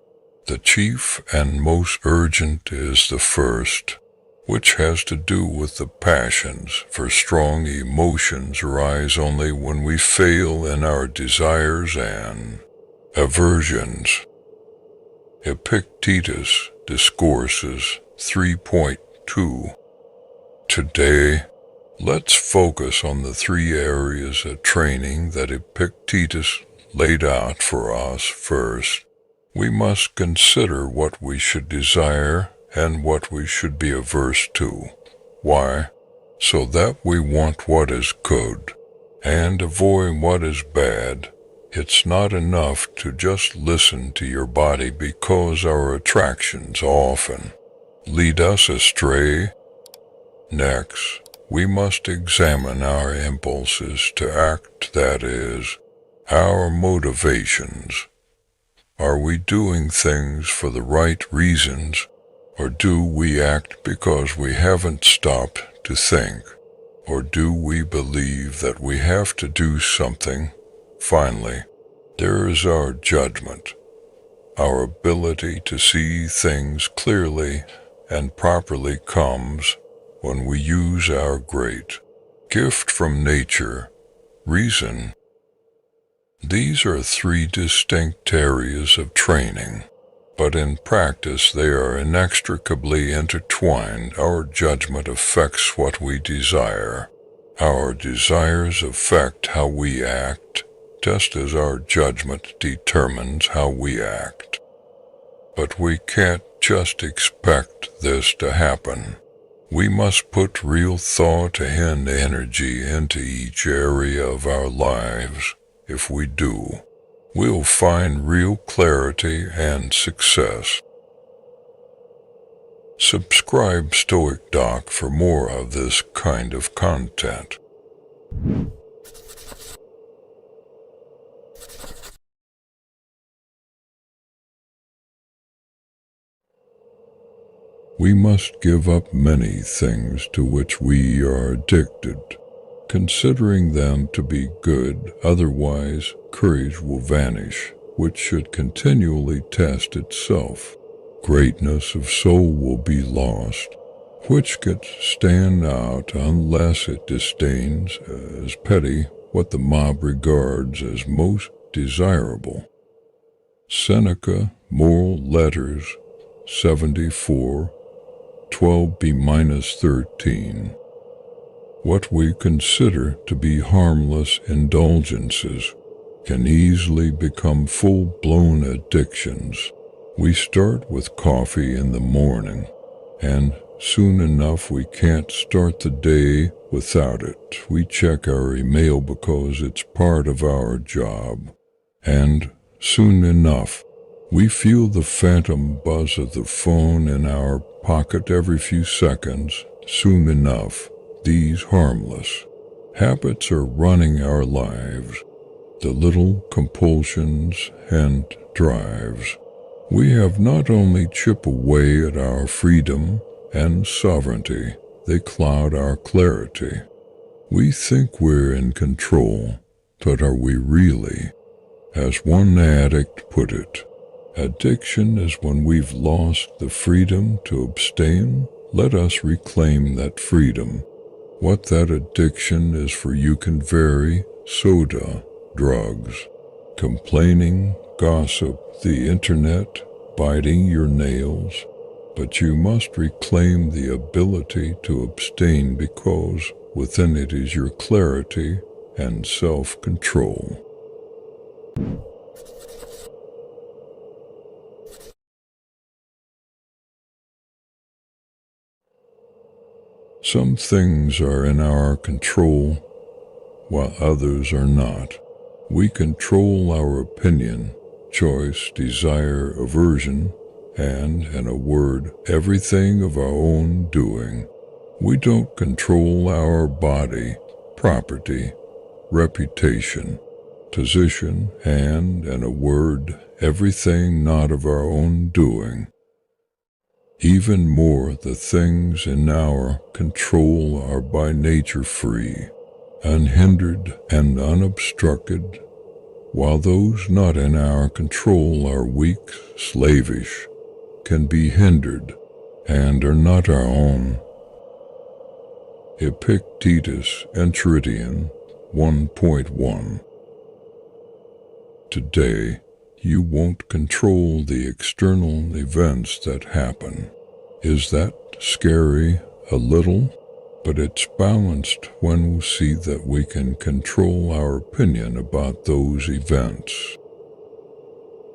The chief and most urgent is the first, which has to do with the passions, for strong emotions arise only when we fail in our desires and aversions. Epictetus Discourses 3.2. Today, let's focus on the three areas of training that Epictetus laid out for us. First, we must consider what we should desire and what we should be averse to. Why? So that we want what is good and avoid what is bad. It's not enough to just listen to your body, because our attractions often lead us astray. Next, we must examine our impulses to act, that is, our motivations. Are we doing things for the right reasons, or do we act because we haven't stopped to think? Or do we believe that we have to do something? Finally, there is our judgment, our ability to see things clearly and properly comes when we use our great gift from nature, reason. These are three distinct areas of training, but in practice they are inextricably intertwined. Our judgment affects what we desire. Our desires affect how we act, just as our judgment determines how we act. But we can't just expect this to happen. We must put real thought and energy into each area of our lives. If we do, we'll find real clarity and success. Subscribe Stoic Doc for more of this kind of content. We must give up many things to which we are addicted, considering them to be good, otherwise courage will vanish, which should continually test itself. Greatness of soul will be lost, which can stand out unless it disdains as petty what the mob regards as most desirable. Seneca, Moral Letters, 74, 12b-13. What we consider to be harmless indulgences can easily become full-blown addictions. We start with coffee in the morning, and soon enough we can't start the day without it. We check our email because it's part of our job, and soon enough We feel the phantom buzz of the phone in our pocket every few seconds. Soon enough, these harmless habits are running our lives, the little compulsions and drives. We have not only chip away at our freedom and sovereignty, they cloud our clarity. We think we're in control, but are we really? As one addict put it, addiction is when we've lost the freedom to abstain. Let us reclaim that freedom. What that addiction is for you can vary: soda, drugs, complaining, gossip, the internet, biting your nails. But you must reclaim the ability to abstain, because within it is your clarity and self-control. Some things are in our control, while others are not. We control our opinion, choice, desire, aversion, and, in a word, everything of our own doing. We don't control our body, property, reputation, position, and, in a word, everything not of our own doing. Even more, the things in our control are by nature free, unhindered and unobstructed, while those not in our control are weak, slavish, can be hindered, and are not our own. Epictetus, Enchiridion 1.1. Today, you won't control the external events that happen. Is that scary? A little? But it's balanced when we see that we can control our opinion about those events.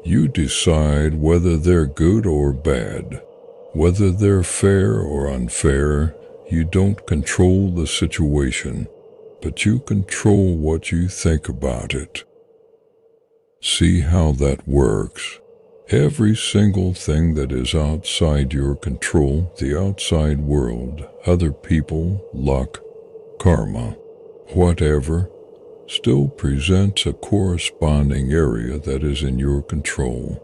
You decide whether they're good or bad, whether they're fair or unfair. You don't control the situation, but you control what you think about it. See how that works. Every single thing that is outside your control, the outside world, other people, luck, karma, whatever, still presents a corresponding area that is in your control.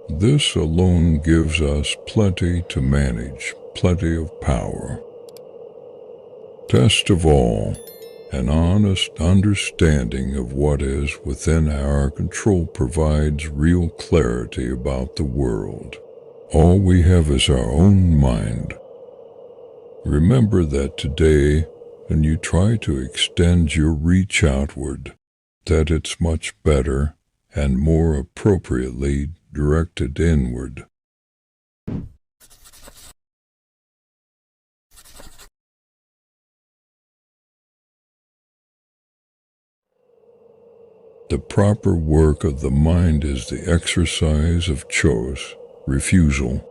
This alone gives us plenty to manage, plenty of power. Test of all, an honest understanding of what is within our control provides real clarity about the world. All we have is our own mind. Remember that today, when you try to extend your reach outward, that it's much better and more appropriately directed inward. The proper work of the mind is the exercise of choice, refusal,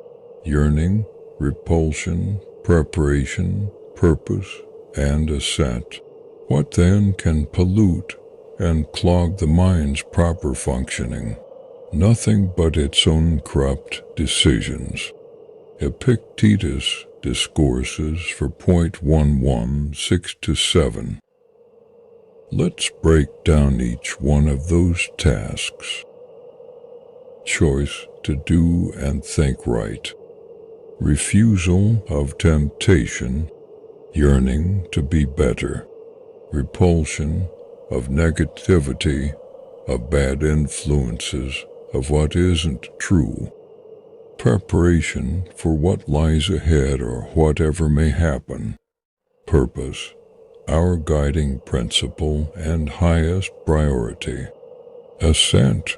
yearning, repulsion, preparation, purpose, and assent. What then can pollute and clog the mind's proper functioning? Nothing but its own corrupt decisions. Epictetus Discourses for .11, 6-7. Let's break down each one of those tasks. Choice to do and think right. Refusal of temptation. Yearning to be better. Repulsion of negativity, of bad influences, of what isn't true. Preparation for what lies ahead or whatever may happen. Purpose, our guiding principle and highest priority. Assent,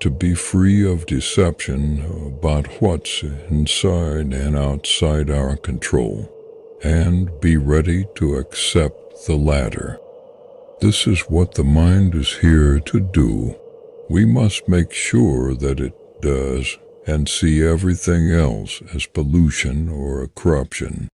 to be free of deception about what's inside and outside our control, and be ready to accept the latter. This is what the mind is here to do. We must make sure that it does, and see everything else as pollution or a corruption.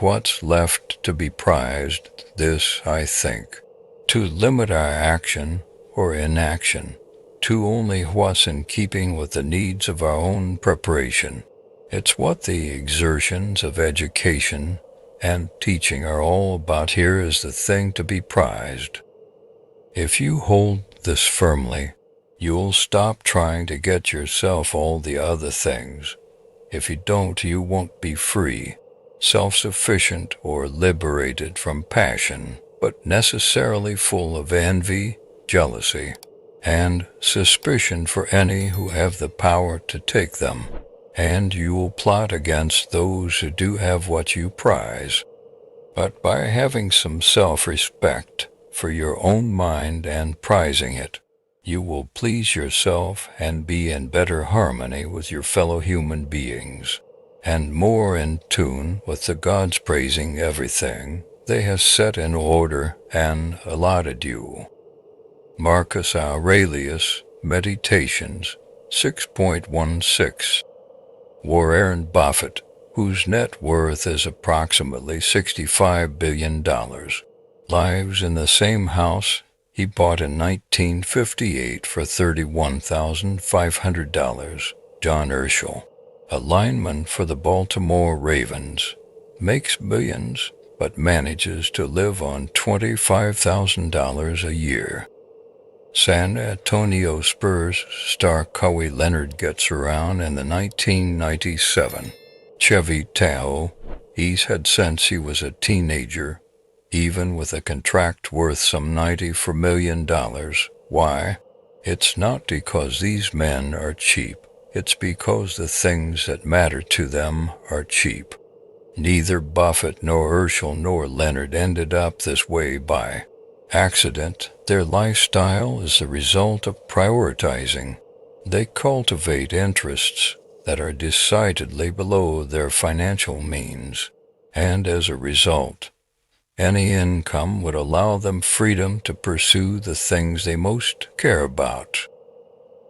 what's left to be prized, this I think, to limit our action or inaction to only what's in keeping with the needs of our own preparation. It's what the exertions of education and teaching are all about. Here is the thing to be prized. If you hold this firmly, you'll stop trying to get yourself all the other things. If you don't, you won't be free, self-sufficient, or liberated from passion, but necessarily full of envy, jealousy, and suspicion for any who have the power to take them. And you will plot against those who do have what you prize. But by having some self-respect for your own mind and prizing it, you will please yourself and be in better harmony with your fellow human beings, and more in tune with the gods praising everything they have set in order and allotted you. Marcus Aurelius, Meditations 6.16. Warren Buffett, whose net worth is approximately $65 billion, lives in the same house he bought in 1958 for $31,500. John Urschel, a lineman for the Baltimore Ravens, makes billions but manages to live on $25,000 a year. San Antonio Spurs star Kawhi Leonard gets around in the 1997 Chevy Tahoe he's had since he was a teenager, even with a contract worth some $94 million. Why? It's not because these men are cheap. It's because the things that matter to them are cheap. Neither Buffett nor Urschel nor Leonard ended up this way by accident. Their lifestyle is the result of prioritizing. They cultivate interests that are decidedly below their financial means, and as a result, any income would allow them freedom to pursue the things they most care about.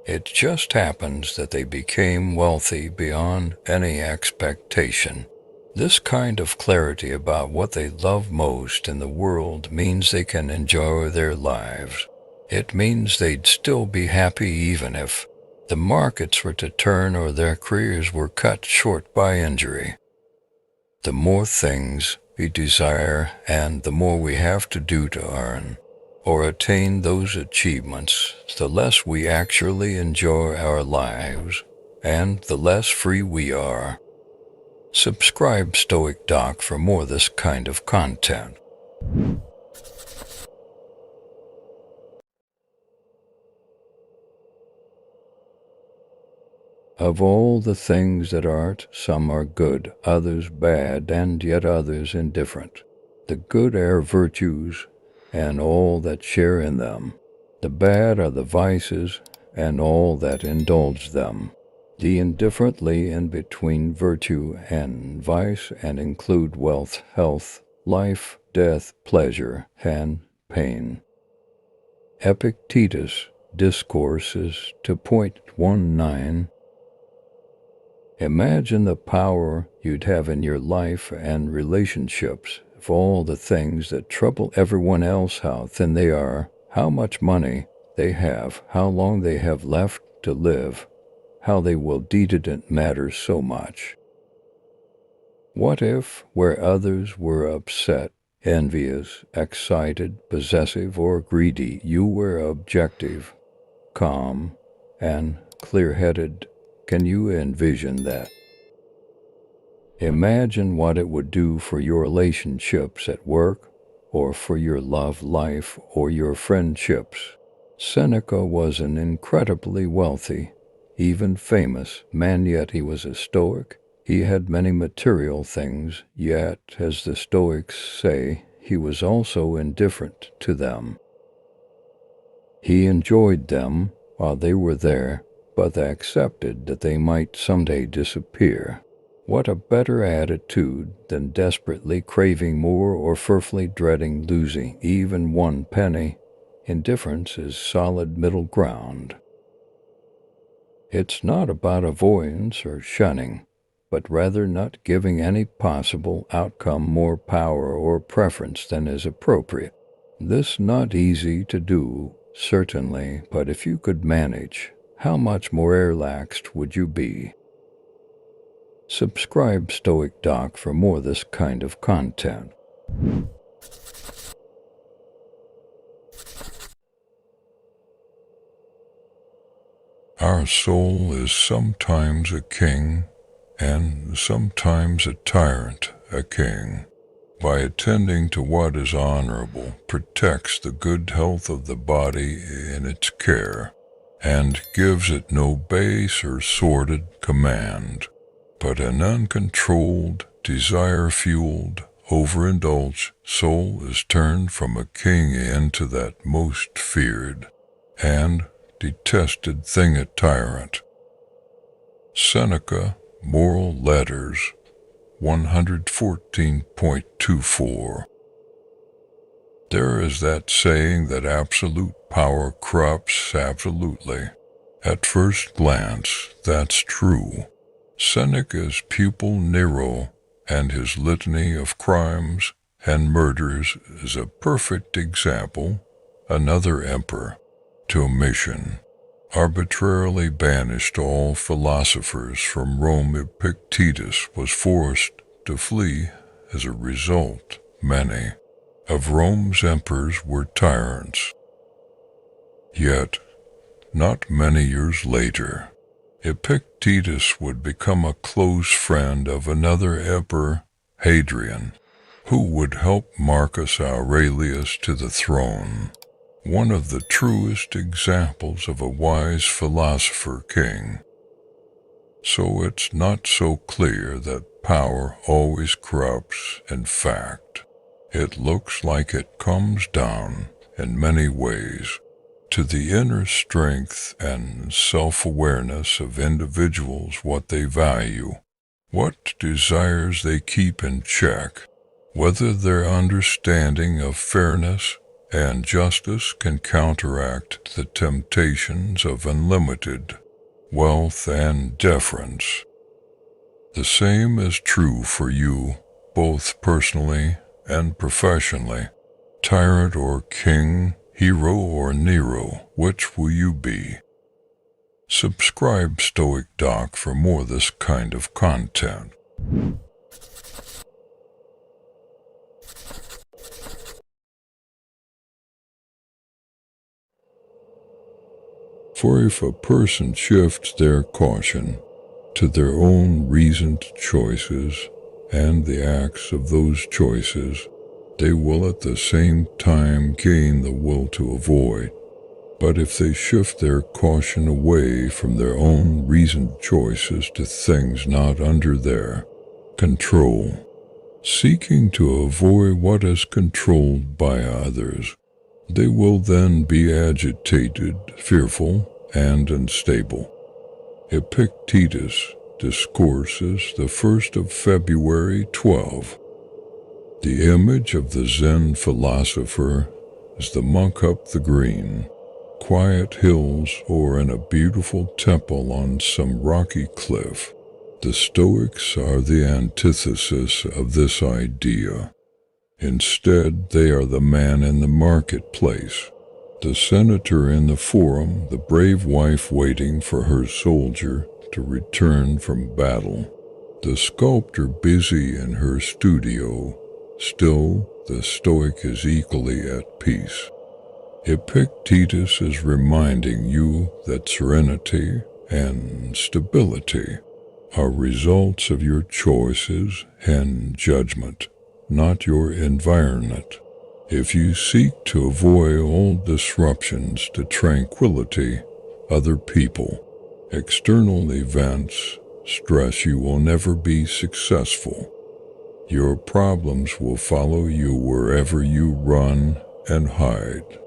It just happens that they became wealthy beyond any expectation. This kind of clarity about what they love most in the world means they can enjoy their lives. It means they'd still be happy even if the markets were to turn or their careers were cut short by injury. The more things we desire and the more we have to do to earn or attain those achievements, the less we actually enjoy our lives and the less free we are. Subscribe Stoic Doc for more of this kind of content. Of all the things that art, some are good, others bad, and yet others indifferent. The good are virtues, and all that share in them. The bad are the vices, and all that indulge them. The indifferently in between virtue and vice and include wealth, health, life, death, pleasure, and pain. Epictetus, Discourses 2.19. Imagine the power you'd have in your life and relationships if all the things that trouble everyone else, how thin they are, how much money they have, how long they have left to live, how they will didn't matter so much. What if, where others were upset, envious, excited, possessive, or greedy, you were objective, calm, and clear-headed? Can you envision that? Imagine what it would do for your relationships at work, or for your love life, or your friendships. Seneca was an incredibly wealthy, even famous man, yet he was a Stoic. He had many material things, yet, as the Stoics say, he was also indifferent to them. He enjoyed them while they were there, but accepted that they might someday disappear. What a better attitude than desperately craving more or fearfully dreading losing even one penny. Indifference is solid middle ground. It's not about avoidance or shunning. but rather not giving any possible outcome more power or preference than is appropriate. This not easy to do, certainly, but if you could manage, how much more relaxed would you be? Subscribe Stoic Doc for more this kind of content. Our soul is sometimes a king and sometimes a tyrant, a king. By attending to what is honorable, protects the good health of the body in its care, and gives it no base or sordid command, but an uncontrolled, desire-fueled, overindulged soul is turned from a king into that most feared and detested thing, a tyrant. Seneca, Moral Letters, 114.24. There is that saying that absolute power corrupts absolutely. At first glance, that's true. Seneca's pupil Nero and his litany of crimes and murders is a perfect example. Another emperor, Domitian, arbitrarily banished all philosophers from Rome. Epictetus was forced to flee. As a result, many of Rome's emperors were tyrants. Yet, not many years later, Epictetus would become a close friend of another emperor, Hadrian, who would help Marcus Aurelius to the throne. One of the truest examples of a wise philosopher king. So it's not so clear that power always corrupts. In fact, it looks like it comes down, in many ways, to the inner strength and self-awareness of individuals, what they value, what desires they keep in check, whether their understanding of fairness and justice can counteract the temptations of unlimited wealth and deference. The same is true for you, both personally and professionally. Tyrant or king, hero or Nero, which will you be? Subscribe Stoic Doc for more this kind of content. For if a person shifts their caution to their own reasoned choices and the acts of those choices, they will at the same time gain the will to avoid. But if they shift their caution away from their own reasoned choices to things not under their control, seeking to avoid what is controlled by others, they will then be agitated, fearful, and unstable. Epictetus Discourses, the 1st of February 12. The image of the Zen philosopher is the monk up the green, quiet hills, or in a beautiful temple on some rocky cliff. The Stoics are the antithesis of this idea. Instead, they are the man in the marketplace, the senator in the forum, the brave wife waiting for her soldier to return from battle, the sculptor busy in her studio. Still, the Stoic is equally at peace. Epictetus is reminding you that serenity and stability are results of your choices and judgment, not your environment. If you seek to avoid all disruptions to tranquility, other people, external events, stress, you will never be successful. Your problems will follow you wherever you run and hide.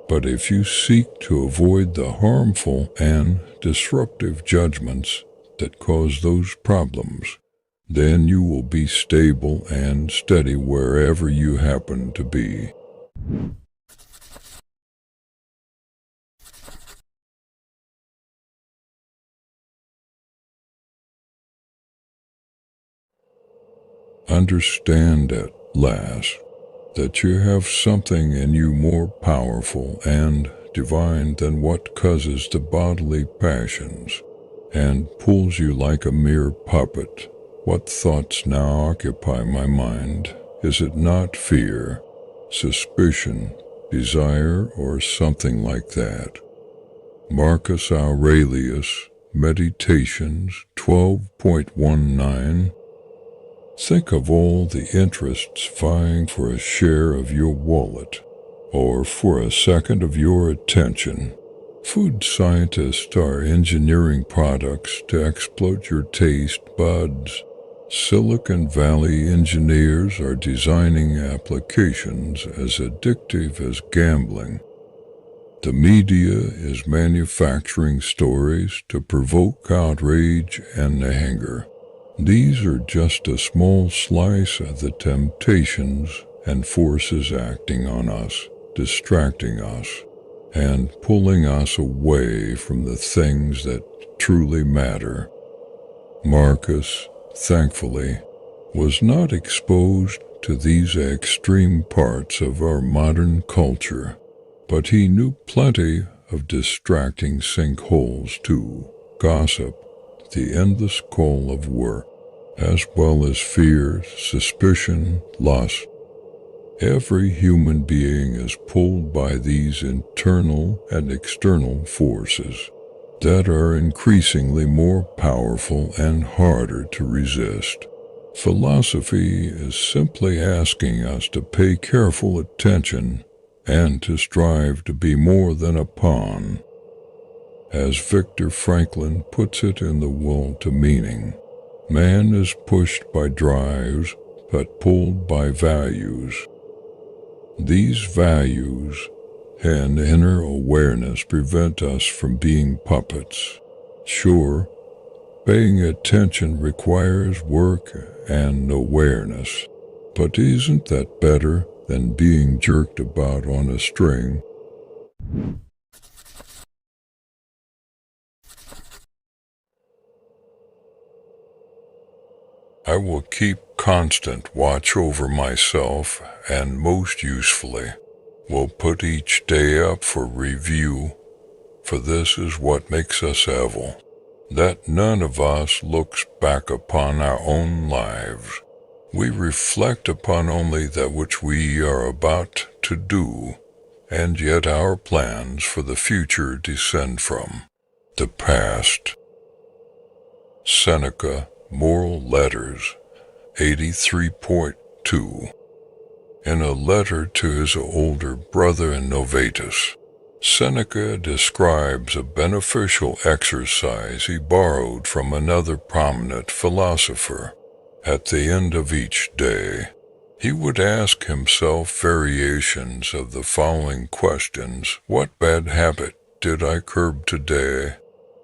But if you seek to avoid the harmful and disruptive judgments that cause those problems, then you will be stable and steady wherever you happen to be. Understand at last that you have something in you more powerful and divine than what causes the bodily passions and pulls you like a mere puppet. What thoughts now occupy my mind? Is it not fear, suspicion, desire, or something like that? Marcus Aurelius, Meditations 12.19. Think of all the interests vying for a share of your wallet, or for a second of your attention. Food scientists are engineering products to exploit your taste buds. Silicon Valley engineers are designing applications as addictive as gambling. The media is manufacturing stories to provoke outrage and anger. These are just a small slice of the temptations and forces acting on us, distracting us, and pulling us away from the things that truly matter. Marcus, thankfully, was not exposed to these extreme parts of our modern culture, but he knew plenty of distracting sinkholes too: gossip, the endless call of work, as well as fear, suspicion, lust. Every human being is pulled by these internal and external forces that are increasingly more powerful and harder to resist. Philosophy is simply asking us to pay careful attention and to strive to be more than a pawn. As Viktor Franklin puts it in The Will to Meaning, man is pushed by drives but pulled by values. These values and inner awareness prevent us from being puppets. Sure, paying attention requires work and awareness, but isn't that better than being jerked about on a string? I will keep constant watch over myself, and most usefully, will put each day up for review, for this is what makes us evil, that none of us looks back upon our own lives. We reflect upon only that which we are about to do, and yet our plans for the future descend from the past. Seneca, Moral Letters, 83.2. In a letter to his older brother Novatus, Seneca describes a beneficial exercise he borrowed from another prominent philosopher. At the end of each day, he would ask himself variations of the following questions: what bad habit did I curb today?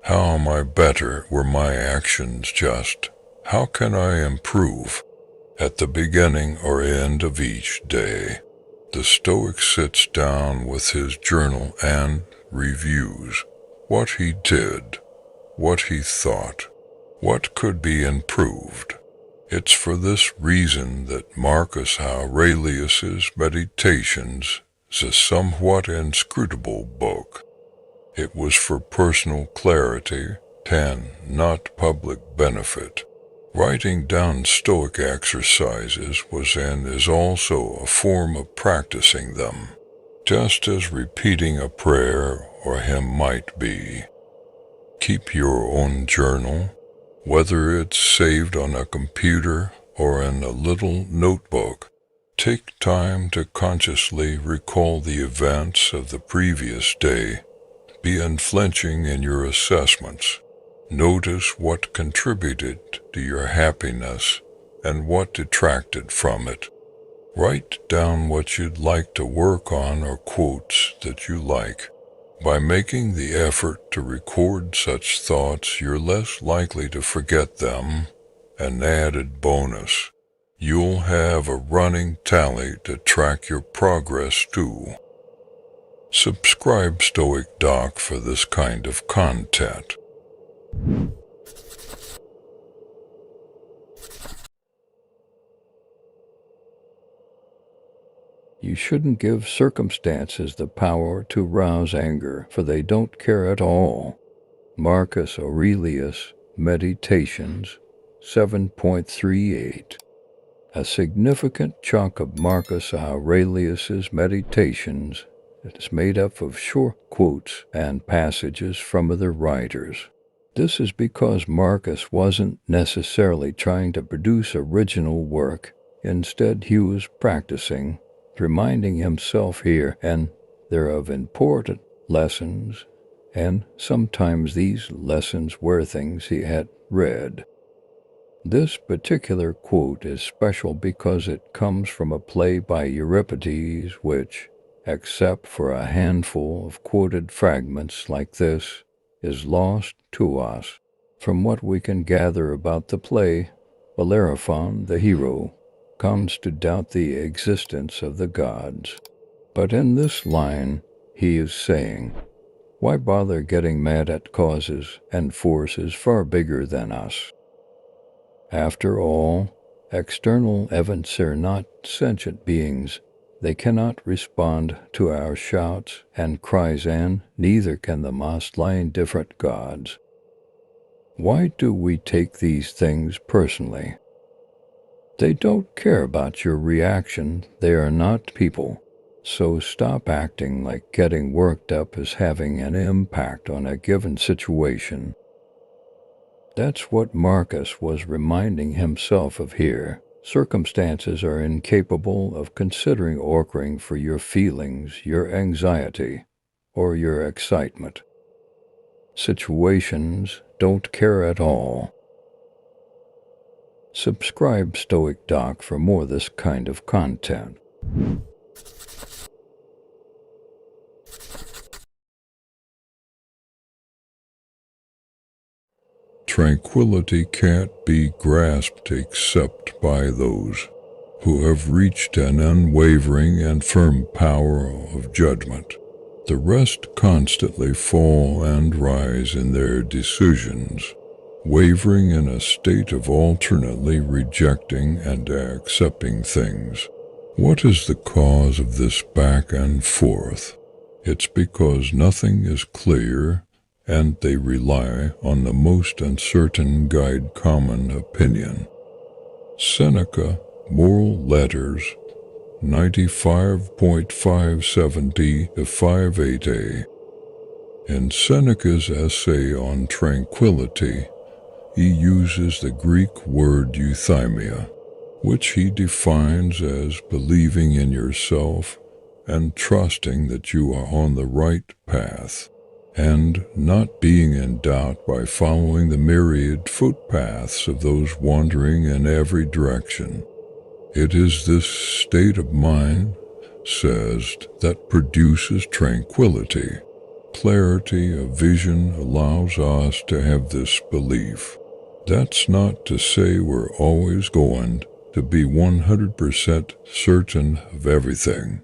How am I better? Were my actions just? How can I improve? At the beginning or end of each day, the Stoic sits down with his journal and reviews what he did, what he thought, what could be improved. It's for this reason that Marcus Aurelius's Meditations is a somewhat inscrutable book. It was for personal clarity and not public benefit. Writing down Stoic exercises was and is also a form of practicing them, just as repeating a prayer or hymn might be. Keep your own journal, whether it's saved on a computer or in a little notebook. Take time to consciously recall the events of the previous day. Be unflinching in your assessments. Notice what contributed to your happiness and what detracted from it. Write down what you'd like to work on or quotes that you like. By making the effort to record such thoughts, you're less likely to forget them. An added bonus: you'll have a running tally to track your progress too. Subscribe Stoic Doc for this kind of content. You shouldn't give circumstances the power to rouse anger, for they don't care at all. Marcus Aurelius, Meditations 7.38. A significant chunk of Marcus Aurelius's Meditations is made up of short quotes and passages from other writers. This is because Marcus wasn't necessarily trying to produce original work. Instead, he was practicing, reminding himself here and there of important lessons, and sometimes these lessons were things he had read. This particular quote is special because it comes from a play by Euripides which, except for a handful of quoted fragments like this, is lost to us. From what we can gather about the play, Bellerophon, the hero, comes to doubt the existence of the gods. But in this line, he is saying, why bother getting mad at causes and forces far bigger than us? After all, external events are not sentient beings. They cannot respond to our shouts and cries, and neither can the mostly indifferent gods. Why do we take these things personally? They don't care about your reaction. They are not people. So stop acting like getting worked up is having an impact on a given situation. That's what Marcus was reminding himself of here. Circumstances are incapable of considering ordering for your feelings, your anxiety, or your excitement. Situations don't care at all. Subscribe Stoic Doc for more of this kind of content. Tranquility can't be grasped except by those who have reached an unwavering and firm power of judgment. The rest constantly fall and rise in their decisions, wavering in a state of alternately rejecting and accepting things. What is the cause of this back and forth? It's because nothing is clear, and they rely on the most uncertain guide common opinion. Seneca, Moral Letters, 95.570-58a. In Seneca's essay on tranquility, he uses the Greek word euthymia, which he defines as believing in yourself and trusting that you are on the right path, and not being in doubt by following the myriad footpaths of those wandering in every direction. It is this state of mind, says, that produces tranquility. Clarity of vision allows us to have this belief. That's not to say we're always going to be 100% certain of everything,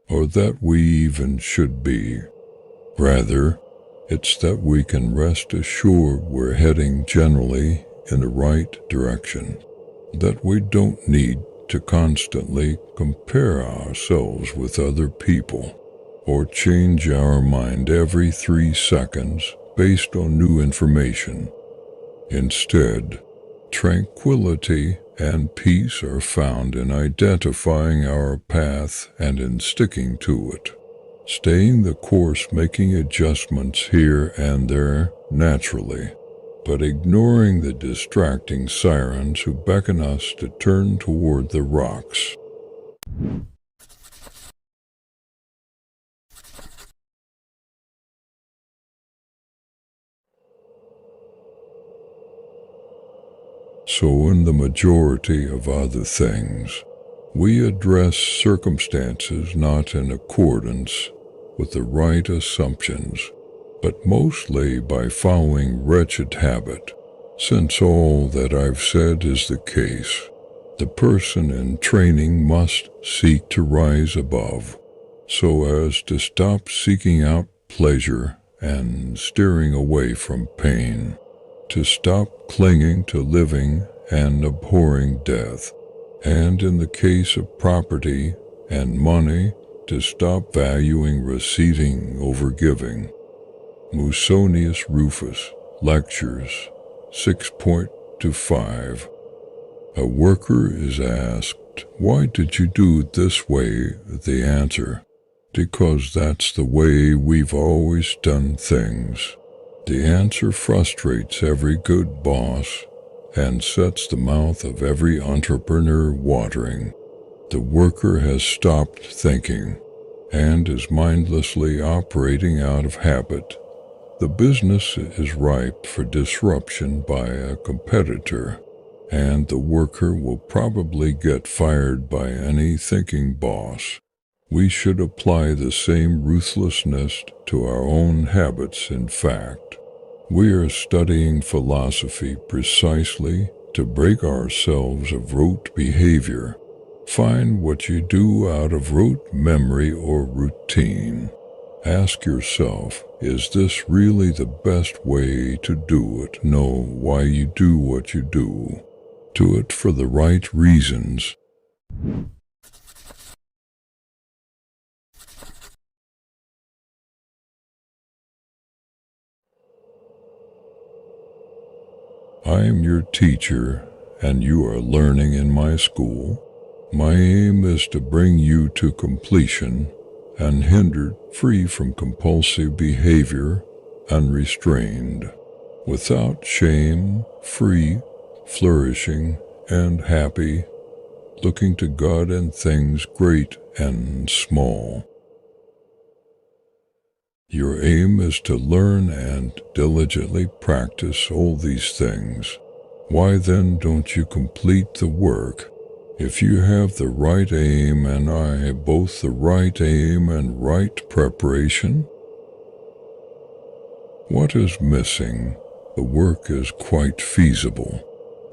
or that we even should be. Rather, it's that we can rest assured we're heading generally in the right direction, that we don't need to constantly compare ourselves with other people or change our mind every 3 seconds based on new information. Instead, tranquility and peace are found in identifying our path and in sticking to it. Staying the course, making adjustments here and there naturally, but ignoring the distracting sirens who beckon us to turn toward the rocks. So in the majority of other things, we address circumstances not in accordance with the right assumptions, but mostly by following wretched habit. Since all that I've said is the case, the person in training must seek to rise above, so as to stop seeking out pleasure and steering away from pain, to stop clinging to living and abhorring death, and in the case of property and money to stop valuing receiving over giving. Musonius Rufus, Lectures 6.25. A worker is asked, "Why did you do it this way?" The answer, "Because that's the way we've always done things." The answer frustrates every good boss and sets the mouth of every entrepreneur watering. The worker has stopped thinking and is mindlessly operating out of habit. The business is ripe for disruption by a competitor, and the worker will probably get fired by any thinking boss. We should apply the same ruthlessness to our own habits. In fact, we are studying philosophy precisely to break ourselves of rote behavior. Find what you do out of rote memory or routine. Ask yourself, is this really the best way to do it? Know why you do what you do. Do it for the right reasons. I am your teacher, and you are learning in my school. My aim is to bring you to completion, unhindered, free from compulsive behavior, unrestrained, without shame, free, flourishing, and happy, looking to God in things great and small. Your aim is to learn and diligently practice all these things. Why then don't you complete the work? If you have the right aim and I have both the right aim and right preparation, what is missing? The work is quite feasible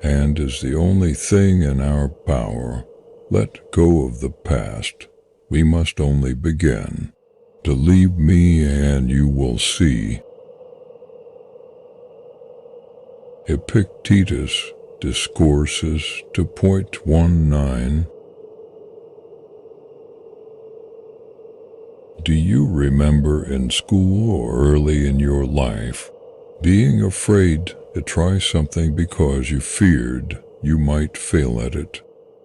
and is the only thing in our power. Let go of the past. We must only begin. Believe me and you will see. Epictetus, Discourses 2.19. Do you remember in school or early in your life being afraid to try something because you feared you might fail at it?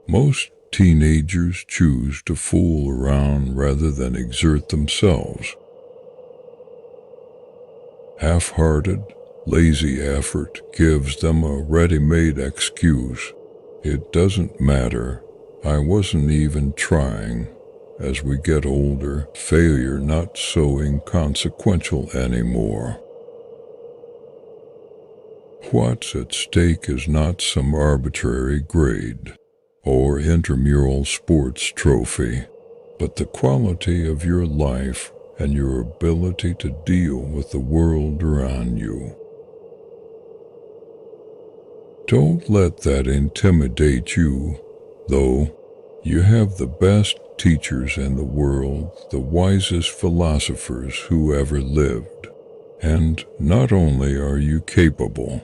Most teenagers choose to fool around rather than exert themselves. Half-hearted, lazy effort gives them a ready-made excuse. It doesn't matter. I wasn't even trying. As we get older, failure not so inconsequential anymore. What's at stake is not some arbitrary grade or intramural sports trophy, but the quality of your life and your ability to deal with the world around you. Don't let that intimidate you, though. You have the best teachers in the world, the wisest philosophers who ever lived. And not only are you capable,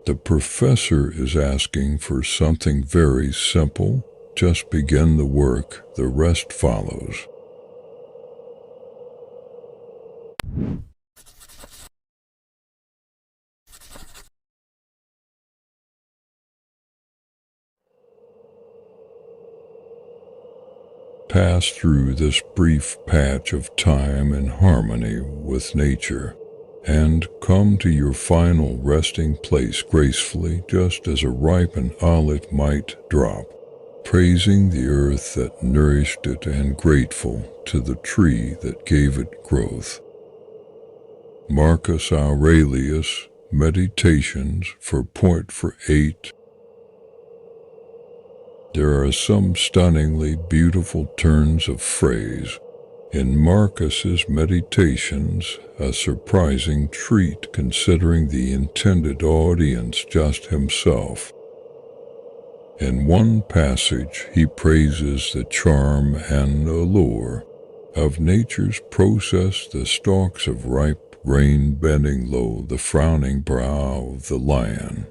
the professor is asking for something very simple. Just begin the work, the rest follows. Pass through this brief patch of time in harmony with nature, and come to your final resting place gracefully, just as a ripened olive might drop, praising the earth that nourished it and grateful to the tree that gave it growth. Marcus Aurelius, Meditations for 8. There are some stunningly beautiful turns of phrase in Marcus's Meditations, a surprising treat considering the intended audience just himself. In one passage, he praises the charm and allure of nature's process, the stalks of ripe grain bending low the frowning brow of the lion,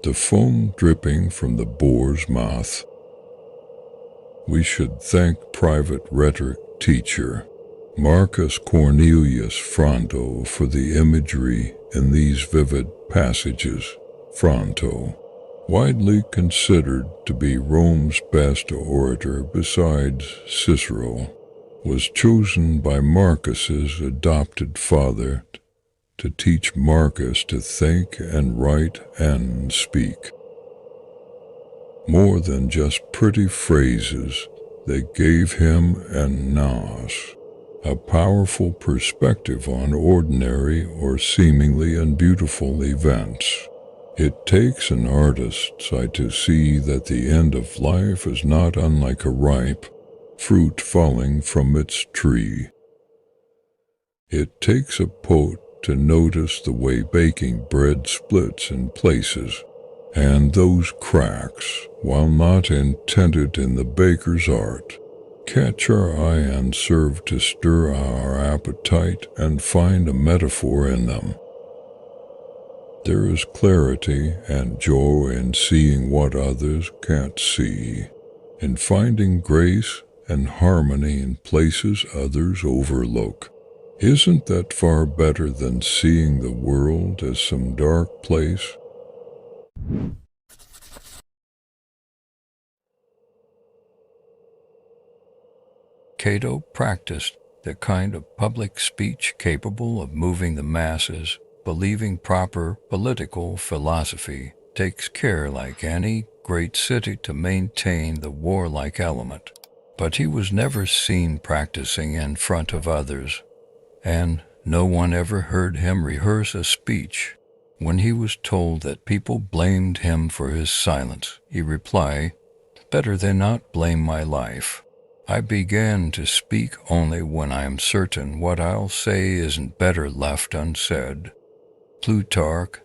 the foam dripping from the boar's mouth. we should thank private rhetoric teacher Marcus Cornelius Fronto for the imagery in these vivid passages. Fronto, widely considered to be Rome's best orator besides Cicero, was chosen by Marcus's adopted father to teach Marcus to think and write and speak. More than just pretty phrases, they gave him and Nas a powerful perspective on ordinary or seemingly unbeautiful events. It takes an artist's eye to see that the end of life is not unlike a ripe fruit falling from its tree. It takes a poet to notice the way baking bread splits in places, and those cracks, while not intended in the baker's art, catch our eye and serve to stir our appetite and find a metaphor in them. There is clarity and joy in seeing what others can't see, in finding grace and harmony in places others overlook. Isn't that far better than seeing the world as some dark place? Cato practiced the kind of public speech capable of moving the masses. Believing proper political philosophy takes care, like any great city, to maintain the warlike element. But he was never seen practicing in front of others, and no one ever heard him rehearse a speech. When he was told that people blamed him for his silence, he replied, "Better they not blame my life. I began to speak only when I am certain what I'll say isn't better left unsaid." Plutarch,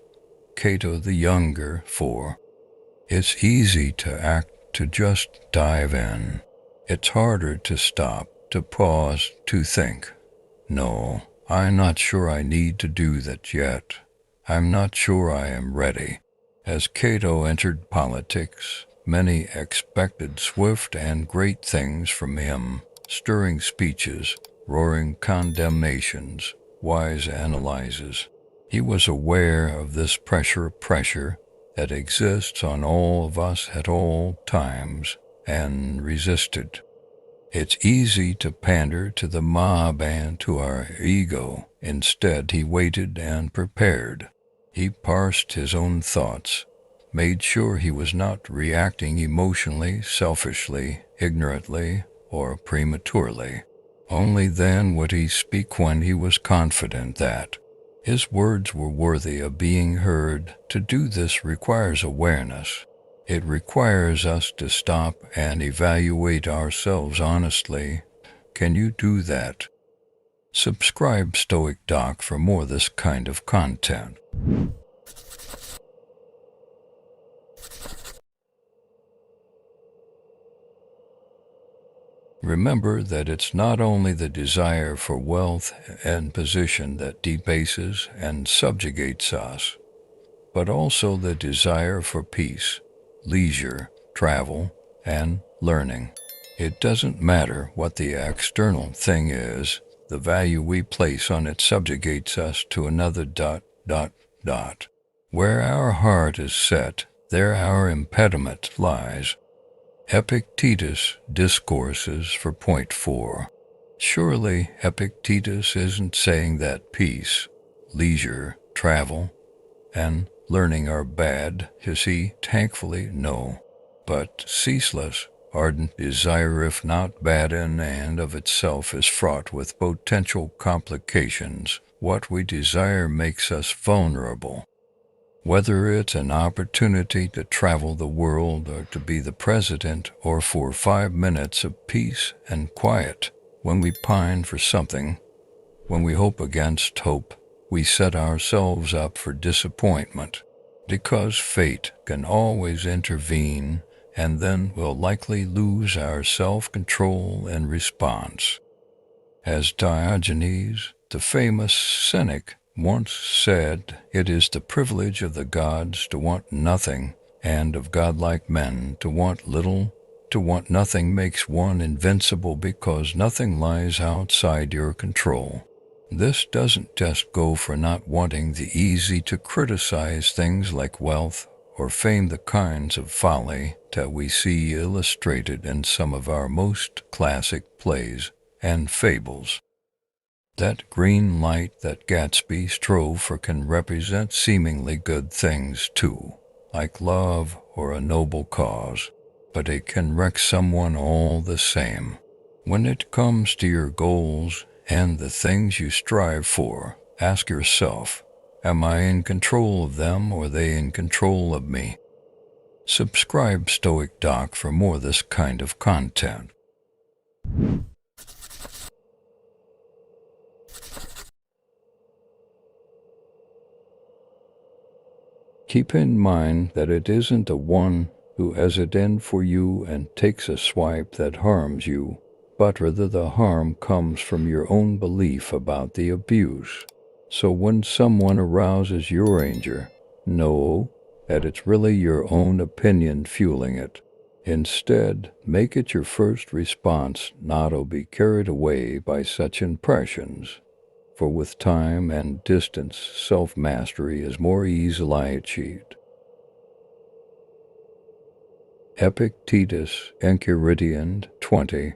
Cato the Younger, 4. It's easy to act, to just dive in. It's harder to stop, to pause, to think. No, I'm not sure I need to do that yet. I'm not sure I am ready. As Cato entered politics, many expected swift and great things from him, stirring speeches, roaring condemnations, wise analyses. He was aware of this pressure that exists on all of us at all times, and resisted. It's easy to pander to the mob and to our ego. Instead, he waited and prepared. He parsed his own thoughts, made sure he was not reacting emotionally, selfishly, ignorantly, or prematurely. Only then would he speak when he was confident that his words were worthy of being heard. To do this requires awareness. It requires us to stop and evaluate ourselves honestly. Can you do that? Subscribe Stoic Doc for more this kind of content. Remember that it's not only the desire for wealth and position that debases and subjugates us, but also the desire for peace, leisure, travel, and learning. It doesn't matter what the external thing is, the value we place on it subjugates us to another ... Where our heart is set, there our impediment lies. Epictetus discourses for point 4. Surely Epictetus isn't saying that peace, leisure, travel, and learning are bad, is he? Thankfully, no. But ceaseless, ardent desire, if not bad in and of itself, is fraught with potential complications. What we desire makes us vulnerable. Whether it's an opportunity to travel the world or to be the president, or for 5 minutes of peace and quiet, when we pine for something, when we hope against hope, we set ourselves up for disappointment, because fate can always intervene, and then we'll likely lose our self-control in response. As Diogenes, the famous cynic, once said, "It is the privilege of the gods to want nothing, and of godlike men to want little, To want nothing makes one invincible because nothing lies outside your control. This doesn't just go for not wanting the easy to criticize things like wealth or fame, the kinds of folly that we see illustrated in some of our most classic plays and fables. That green light that Gatsby strove for can represent seemingly good things too, like love or a noble cause, but it can wreck someone all the same. When it comes to your goals and the things you strive for, ask yourself, am I in control of them or are they in control of me? Subscribe Stoic Doc for more of this kind of content. Keep in mind that it isn't the one who has it in for you and takes a swipe that harms you, but rather the harm comes from your own belief about the abuse. So when someone arouses your anger, know that it's really your own opinion fueling it. Instead, make it your first response not to be carried away by such impressions. For with time and distance, self-mastery is more easily achieved. Epictetus, Enchiridion 20.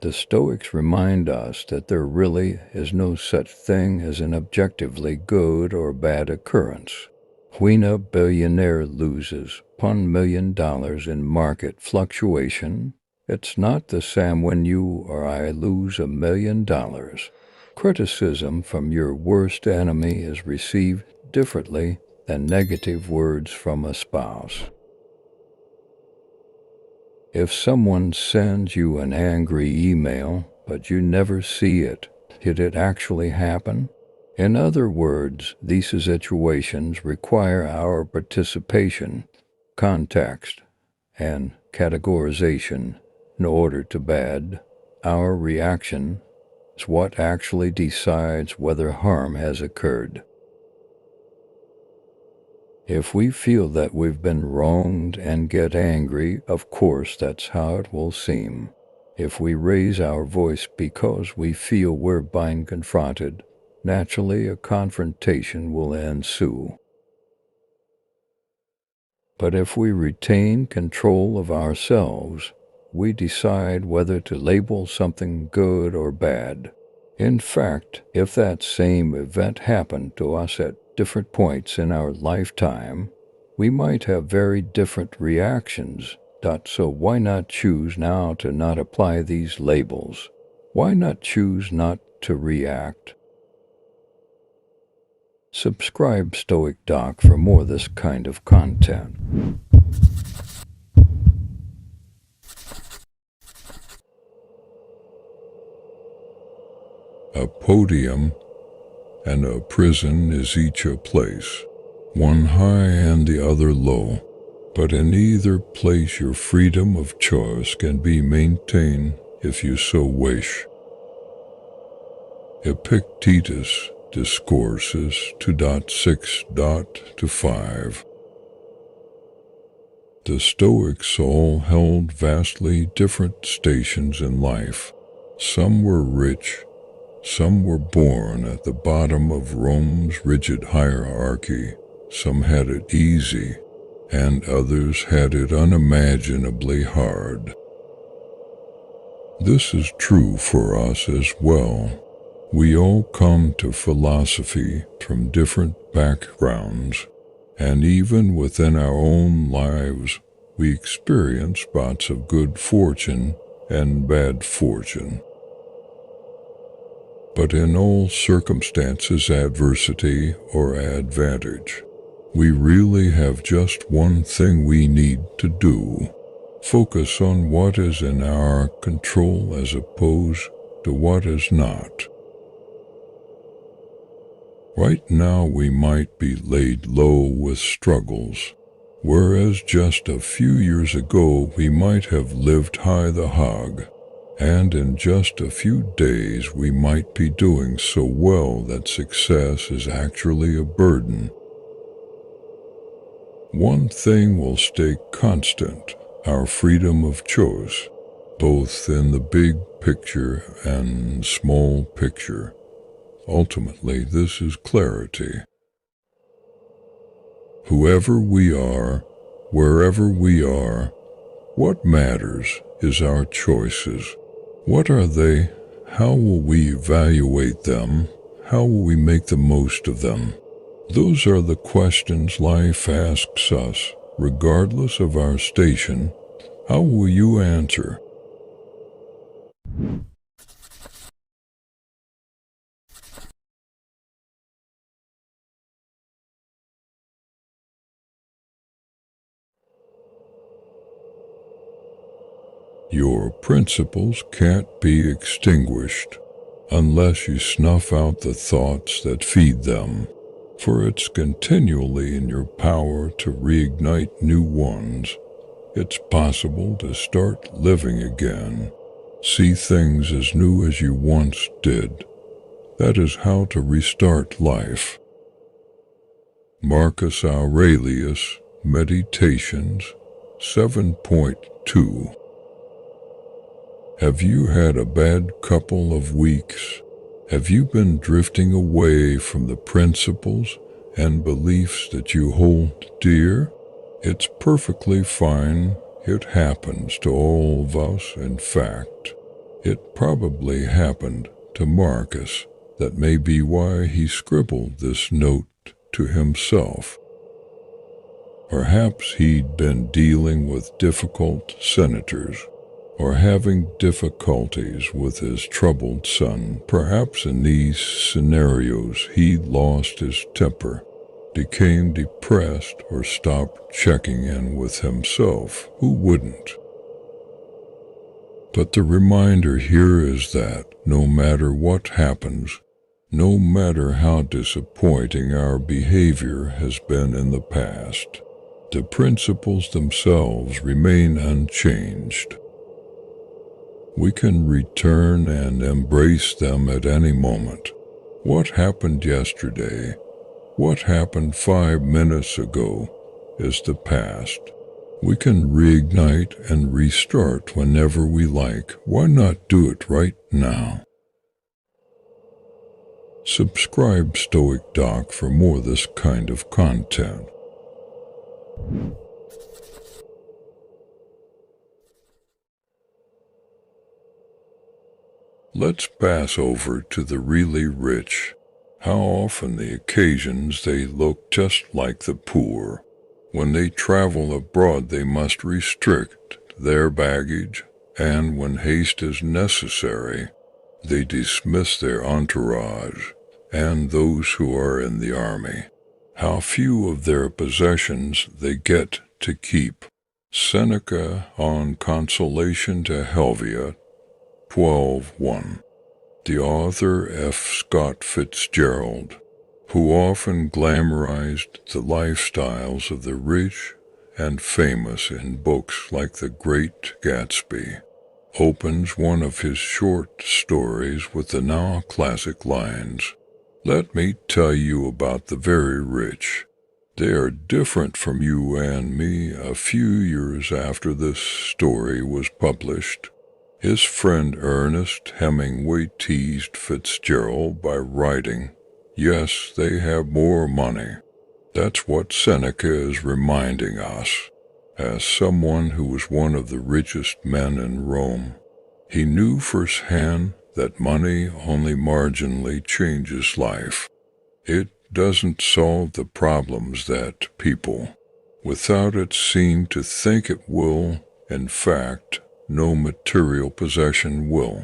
The Stoics remind us that there really is no such thing as an objectively good or bad occurrence. When a billionaire loses $1 million in market fluctuation, it's not the same when you or I lose $1 million. Criticism from your worst enemy is received differently than negative words from a spouse. If someone sends you an angry email, but you never see it, did it actually happen? In other words, these situations require our participation, context, and categorization in order to bad. Our reaction is what actually decides whether harm has occurred. If we feel that we've been wronged and get angry, of course that's how it will seem. If we raise our voice because we feel we're being confronted, naturally a confrontation will ensue. But if we retain control of ourselves, we decide whether to label something good or bad. In fact, if that same event happened to us at different points in our lifetime, we might have very different reactions. So why not choose now to not apply these labels? Why not choose not to react? Subscribe Stoic Doc for more of this kind of content. A podium and a prison is each a place, one high and the other low, but in either place your freedom of choice can be maintained if you so wish. Epictetus Discourses 2.6.5. The Stoics all held vastly different stations in life. Some were rich, some were born at the bottom of Rome's rigid hierarchy, some had it easy, and others had it unimaginably hard. This is true for us as well. We all come to philosophy from different backgrounds, and even within our own lives, we experience spots of good fortune and bad fortune. But in all circumstances, adversity or advantage, we really have just one thing we need to do. Focus on what is in our control as opposed to what is not. Right now we might be laid low with struggles, whereas just a few years ago we might have lived high the hog, and in just a few days we might be doing so well that success is actually a burden. One thing will stay constant, our freedom of choice, both in the big picture and small picture. Ultimately, this is clarity. Whoever we are, wherever we are, what matters is our choices. What are they? How will we evaluate them? How will we make the most of them? Those are the questions life asks us, regardless of our station. How will you answer? Your principles can't be extinguished unless you snuff out the thoughts that feed them, for it's continually in your power to reignite new ones. It's possible to start living again, see things as new as you once did. That is how to restart life. Marcus Aurelius, Meditations 7.2. Have you had a bad couple of weeks? Have you been drifting away from the principles and beliefs that you hold dear? It's perfectly fine. It happens to all of us, in fact. It probably happened to Marcus. That may be why he scribbled this note to himself. Perhaps he'd been dealing with difficult senators, or having difficulties with his troubled son. Perhaps in these scenarios he lost his temper, became depressed, or stopped checking in with himself. Who wouldn't? But the reminder here is that no matter what happens, no matter how disappointing our behavior has been in the past, the principles themselves remain unchanged. We can return and embrace them at any moment. What happened yesterday, what happened 5 minutes ago, is the past. We can reignite and restart whenever we like. Why not do it right now? Subscribe Stoic Doc for more this kind of content. Let's pass over to the really rich. How often the occasions they look just like the poor. When they travel abroad they must restrict their baggage, and when haste is necessary, they dismiss their entourage and those who are in the army. How few of their possessions they get to keep. Seneca on Consolation to Helvia 12:1. The author F. Scott Fitzgerald, who often glamorized the lifestyles of the rich and famous in books like The Great Gatsby, opens one of his short stories with the now classic lines, "Let me tell you about the very rich. They are different from you and me." A few years after this story was published, his friend Ernest Hemingway teased Fitzgerald by writing, "Yes, they have more money." That's what Seneca is reminding us, as someone who was one of the richest men in Rome. He knew firsthand that money only marginally changes life. It doesn't solve the problems that people, without it, seem to think it will. In fact, no material possession will.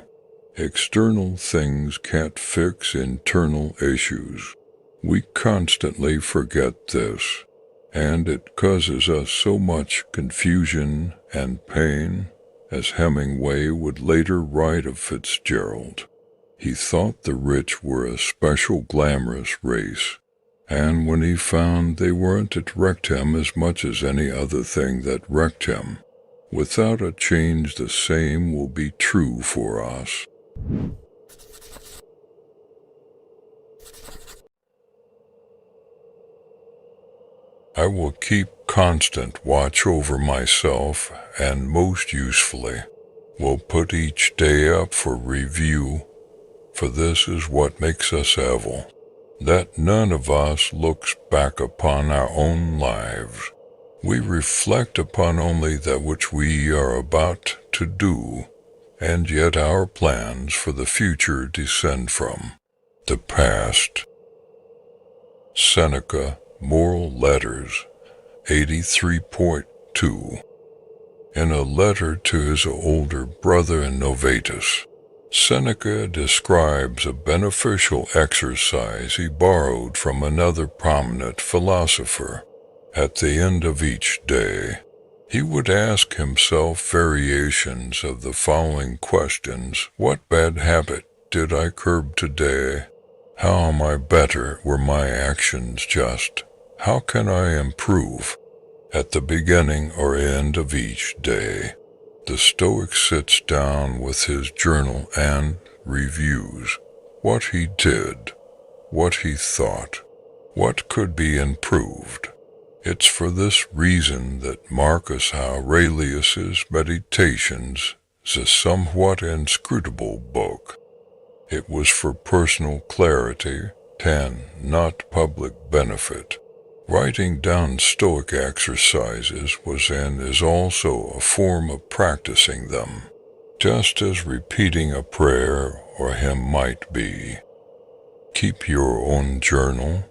External things can't fix internal issues. We constantly forget this, and it causes us so much confusion and pain, as Hemingway would later write of Fitzgerald. He thought the rich were a special glamorous race, and when he found they weren't, it wrecked him as much as any other thing that wrecked him. Without a change, the same will be true for us. I will keep constant watch over myself, and most usefully, will put each day up for review, for this is what makes us evil, that none of us looks back upon our own lives. We reflect upon only that which we are about to do, and yet our plans for the future descend from the past. Seneca, Moral Letters, 83.2. In a letter to his older brother Novatus, Seneca describes a beneficial exercise he borrowed from another prominent philosopher. At the end of each day, he would ask himself variations of the following questions: what bad habit did I curb today? How am I better? Were my actions just? How can I improve? At the beginning or end of each day, the Stoic sits down with his journal and reviews what he did, what he thought, what could be improved. It's for this reason that Marcus Aurelius's Meditations is a somewhat inscrutable book. It was for personal clarity, not public benefit. Writing down Stoic exercises was and is also a form of practicing them, just as repeating a prayer or hymn might be. Keep your own journal,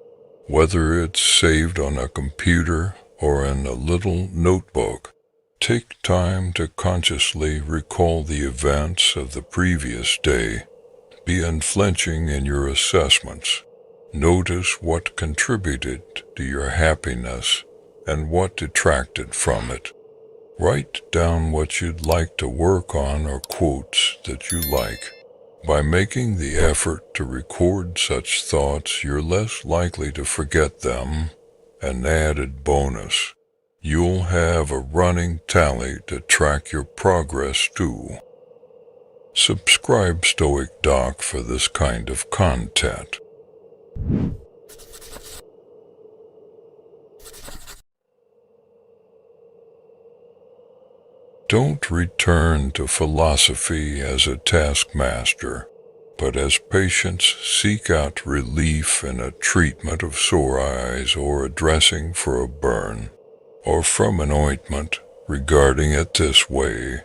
whether it's saved on a computer or in a little notebook. Take time to consciously recall the events of the previous day. Be unflinching in your assessments. Notice what contributed to your happiness and what detracted from it. Write down what you'd like to work on or quotes that you like. By making the effort to record such thoughts, you're less likely to forget them. An added bonus: you'll have a running tally to track your progress to. Subscribe Stoic Doc for this kind of content. Don't return to philosophy as a taskmaster, but as patients seek out relief in a treatment of sore eyes or a dressing for a burn, or from an ointment. Regarding it this way,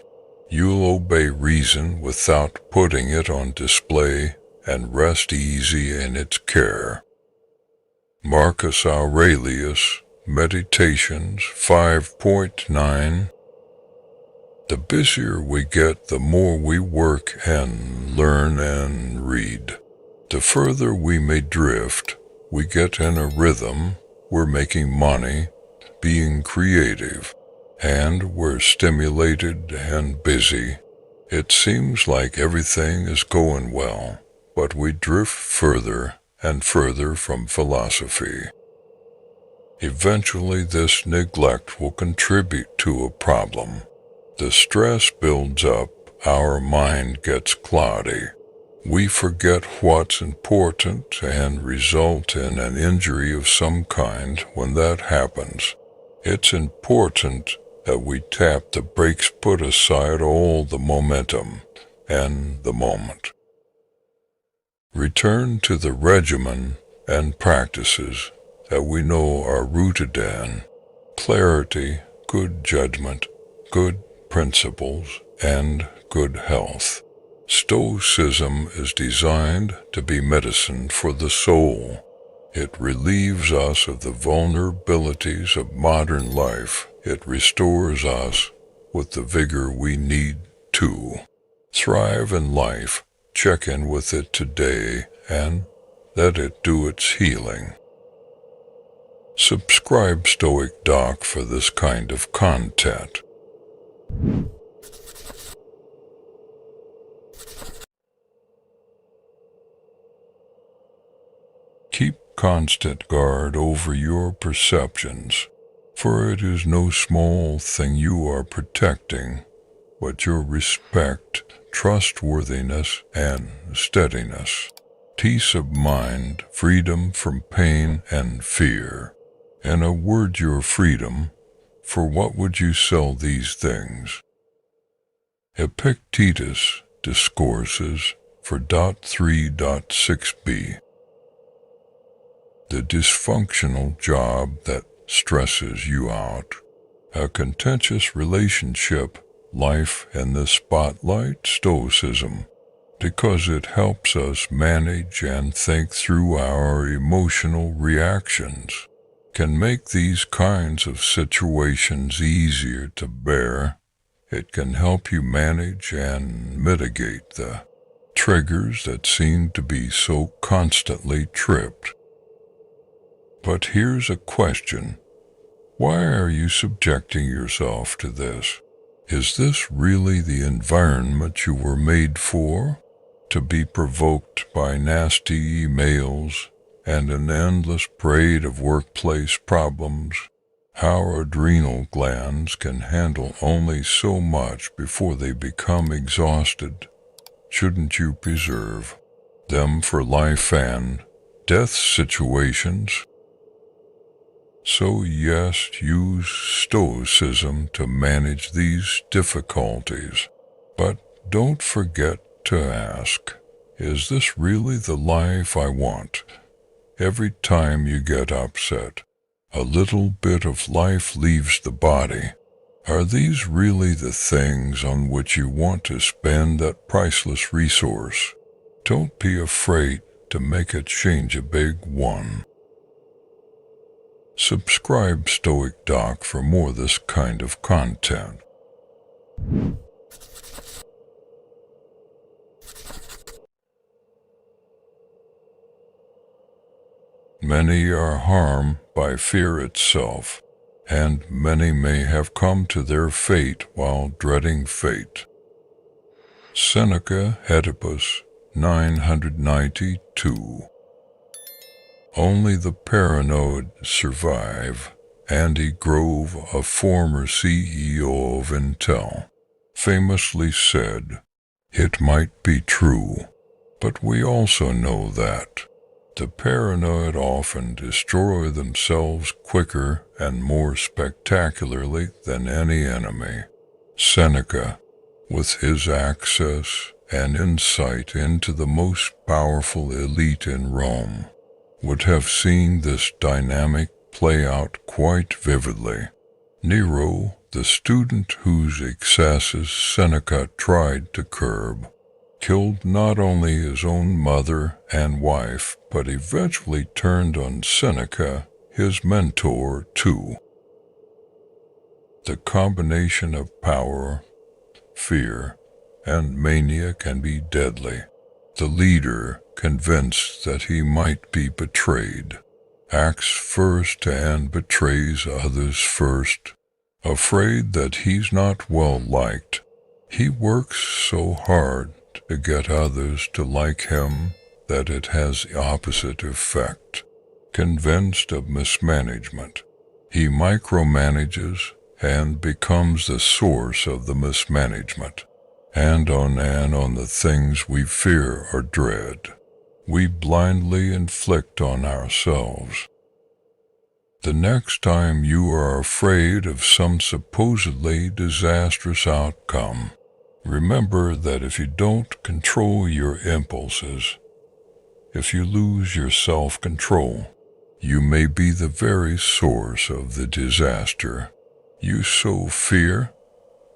you'll obey reason without putting it on display and rest easy in its care. Marcus Aurelius, Meditations 5.9. The busier we get, the more we work and learn and read. The further we may drift, we get in a rhythm, we're making money, being creative, and we're stimulated and busy. It seems like everything is going well, but we drift further and further from philosophy. Eventually, this neglect will contribute to a problem. The stress builds up, our mind gets cloudy. We forget what's important and result in an injury of some kind when that happens. It's important that we tap the brakes, put aside all the momentum and the moment. Return to the regimen and practices that we know are rooted in clarity, good judgment, good principles, and good health. Stoicism is designed to be medicine for the soul. It relieves us of the vulnerabilities of modern life. It restores us with the vigor we need to thrive in life. Check in with it today and let it do its healing. Subscribe Stoic Doc for this kind of content. Keep constant guard over your perceptions, for it is no small thing you are protecting, but your respect, trustworthiness, and steadiness, peace of mind, freedom from pain and fear. In a word, your freedom, For what would you sell these things? Epictetus discourses for .3.6b. The dysfunctional job that stresses you out. A contentious relationship, life in the spotlight, Stoicism, because it helps us manage and think through our emotional reactions, can make these kinds of situations easier to bear. It can help you manage and mitigate the triggers that seem to be so constantly tripped. But here's a question. Why are you subjecting yourself to this? Is this really the environment you were made for? To be provoked by nasty emails and an endless parade of workplace problems? Our adrenal glands can handle only so much before they become exhausted. Shouldn't you preserve them for life and death situations? So yes, use Stoicism to manage these difficulties. But don't forget to ask, is this really the life I want? Every time you get upset, a little bit of life leaves the body. Are these really the things on which you want to spend that priceless resource? Don't be afraid to make a change, a big one. Subscribe Stoic Doc for more this kind of content. Many are harmed by fear itself, and many may have come to their fate while dreading fate. Seneca, Oedipus, 992. Only the paranoid survive. Andy Grove, a former CEO of Intel, famously said, "It might be true, but we also know that the paranoid often destroy themselves quicker and more spectacularly than any enemy." Seneca, with his access and insight into the most powerful elite in Rome, would have seen this dynamic play out quite vividly. Nero, the student whose excesses Seneca tried to curb, killed not only his own mother and wife, but eventually turned on Seneca, his mentor, too. The combination of power, fear, and mania can be deadly. The leader, convinced that he might be betrayed, acts first and betrays others first. Afraid that he's not well liked, he works so hard to get others to like him that it has the opposite effect. Convinced of mismanagement, he micromanages and becomes the source of the mismanagement. And on the things we fear or dread, we blindly inflict on ourselves. The next time you are afraid of some supposedly disastrous outcome, remember that if you don't control your impulses, if you lose your self-control, you may be the very source of the disaster you so fear.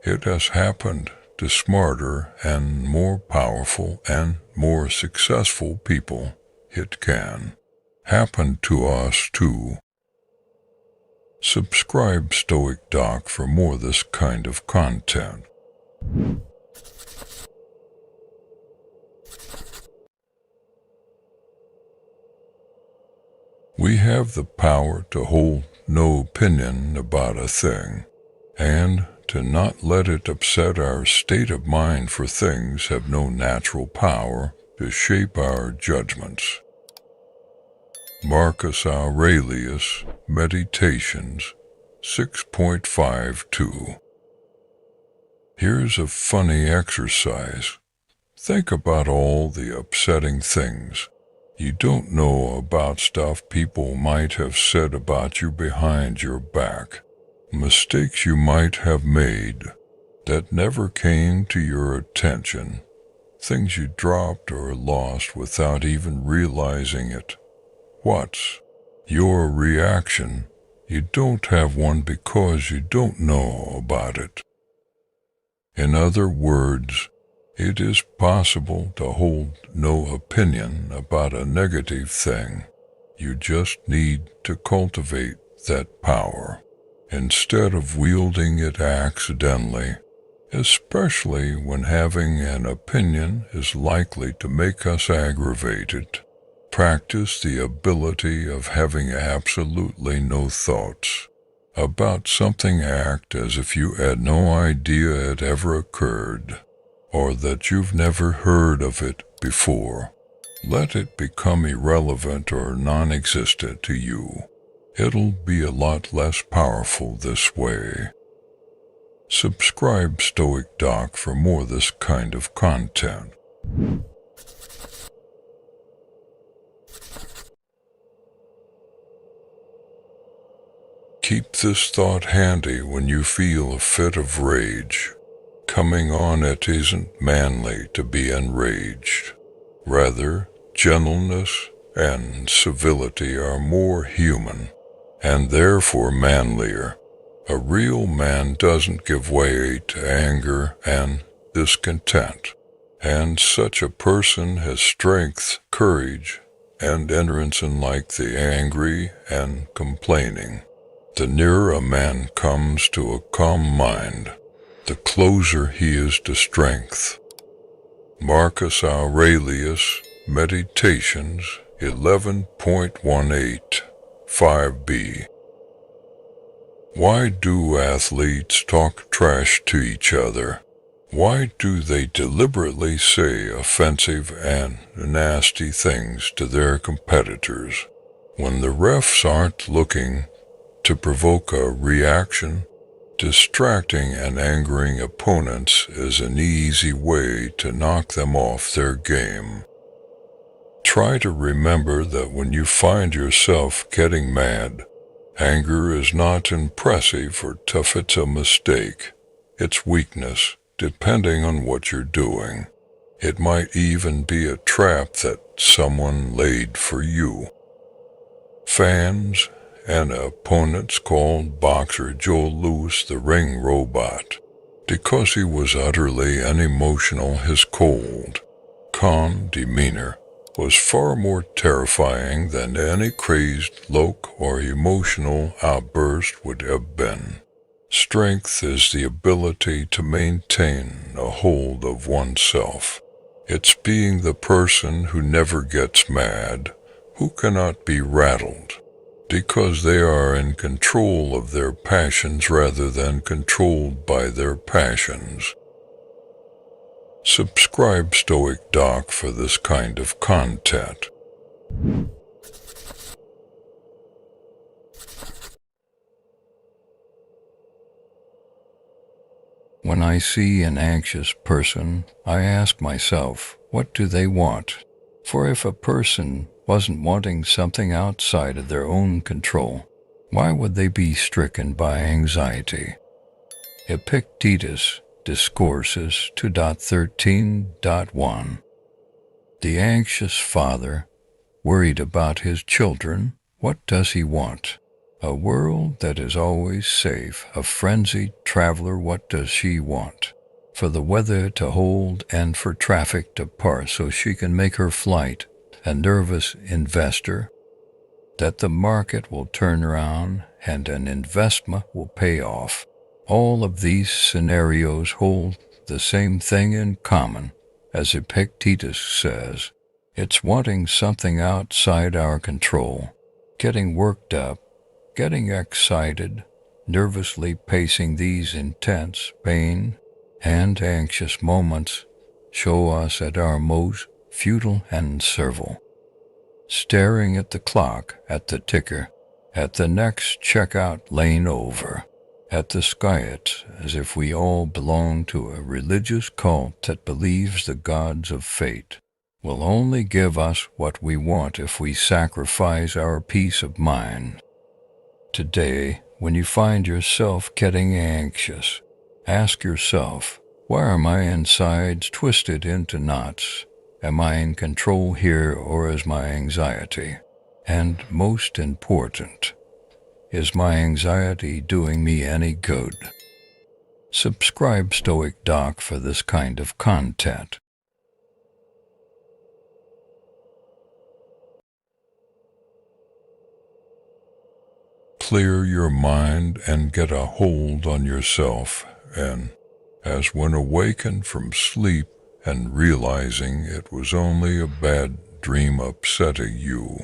It has happened to smarter and more powerful and more successful people. It can happen to us too. Subscribe Stoic Doc for more this kind of content. We have the power to hold no opinion about a thing, and to not let it upset our state of mind, for things have no natural power to shape our judgments. Marcus Aurelius, Meditations 6.52. Here's a funny exercise. Think about all the upsetting things you don't know about, stuff people might have said about you behind your back. mistakes you might have made that never came to your attention, things you dropped or lost without even realizing it. What's your reaction? You don't have one because you don't know about it. In other words, it is possible to hold no opinion about a negative thing. You just need to cultivate that power instead of wielding it accidentally, especially when having an opinion is likely to make us aggravated. Practice the ability of having absolutely no thoughts about something. Act as if you had no idea it ever occurred, or that you've never heard of it before. Let it become irrelevant or non-existent to you. It'll be a lot less powerful this way. Subscribe Stoic Doc for more this kind of content. Keep this thought handy when you feel a fit of rage coming on. It isn't manly to be enraged. Rather, gentleness and civility are more human, and therefore manlier. A real man doesn't give way to anger and discontent, and such a person has strength, courage, and endurance unlike the angry and complaining. The nearer a man comes to a calm mind, the closer he is to strength. Marcus Aurelius, Meditations 11.18, 5b. Why do athletes talk trash to each other? Why do they deliberately say offensive and nasty things to their competitors when the refs aren't looking to provoke a reaction? Distracting and angering opponents is an easy way to knock them off their game. Try to remember that when you find yourself getting mad, anger is not impressive or tough. It's a mistake. It's weakness, depending on what you're doing. It might even be a trap that someone laid for you. Fans and opponents called boxer Joe Louis the ring robot because he was utterly unemotional. His cold, calm demeanor was far more terrifying than any crazed look or emotional outburst would have been. Strength is the ability to maintain a hold of oneself. It's being the person who never gets mad, who cannot be rattled, because they are in control of their passions rather than controlled by their passions. Subscribe Stoic Doc for this kind of content. When I see an anxious person, I ask myself, what do they want? For if a person wasn't wanting something outside of their own control, why would they be stricken by anxiety? Epictetus Discourses 2.13.1. The anxious father, worried about his children, what does he want? A world that is always safe. A frenzied traveler, what does she want? For the weather to hold and for traffic to pass so she can make her flight. A nervous investor, that the market will turn around and an investment will pay off. All of these scenarios hold the same thing in common. As Epictetus says, it's wanting something outside our control, getting worked up, getting excited, nervously pacing. These intense pain and anxious moments show us at our most futile and servile. Staring at the clock, at the ticker, at the next checkout lane over, at the skyets, as if we all belong to a religious cult that believes the gods of fate will only give us what we want if we sacrifice our peace of mind. Today, when you find yourself getting anxious, ask yourself, why are my insides twisted into knots? Am I in control here, or is my anxiety? And most important, is my anxiety doing me any good? Subscribe Stoic Doc for this kind of content. Clear your mind and get a hold on yourself, and as when awakened from sleep and realizing it was only a bad dream upsetting you,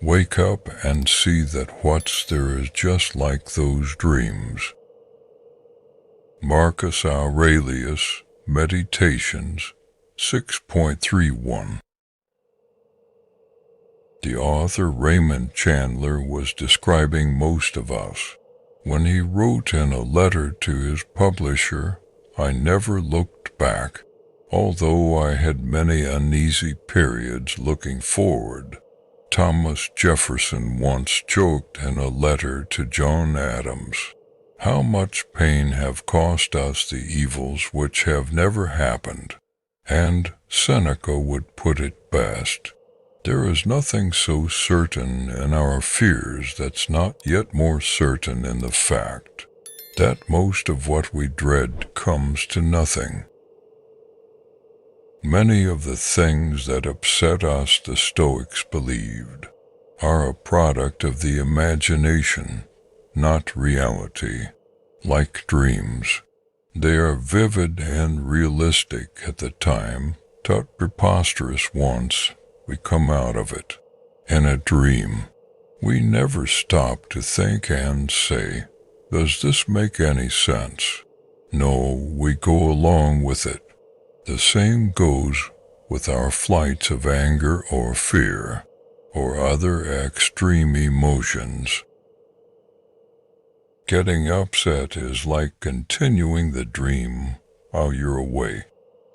wake up and see that what's there is just like those dreams. Marcus Aurelius, Meditations 6.31. The author Raymond Chandler was describing most of us when he wrote in a letter to his publisher, "I never looked back, although I had many uneasy periods looking forward." Thomas Jefferson once joked in a letter to John Adams, "How much pain have cost us the evils which have never happened." And Seneca would put it best, "There is nothing so certain in our fears that's not yet more certain in the fact that most of what we dread comes to nothing." Many of the things that upset us, the Stoics believed, are a product of the imagination, not reality. Like dreams, they are vivid and realistic at the time, but preposterous once we come out of it. In a dream, we never stop to think and say, "Does this make any sense?" No, we go along with it. The same goes with our flights of anger or fear, or other extreme emotions. Getting upset is like continuing the dream while you're awake.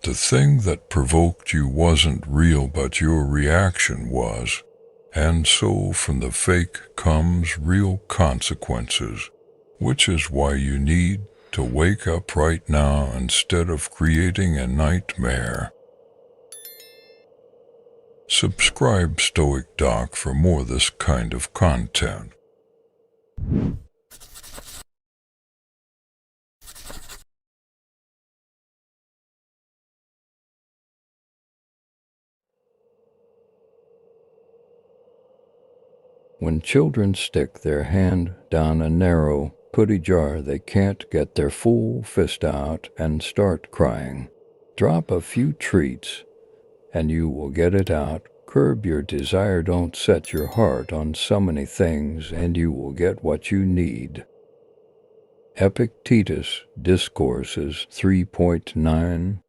The thing that provoked you wasn't real, but your reaction was, and so from the fake comes real consequences, which is why you need to wake up right now instead of creating a nightmare. Subscribe Stoic Doc for more of this kind of content. When children stick their hand down a narrow, putty jar, they can't get their full fist out and start crying. Drop a few treats and you will get it out. Curb your desire, don't set your heart on so many things, and you will get what you need. Epictetus Discourses 3.9.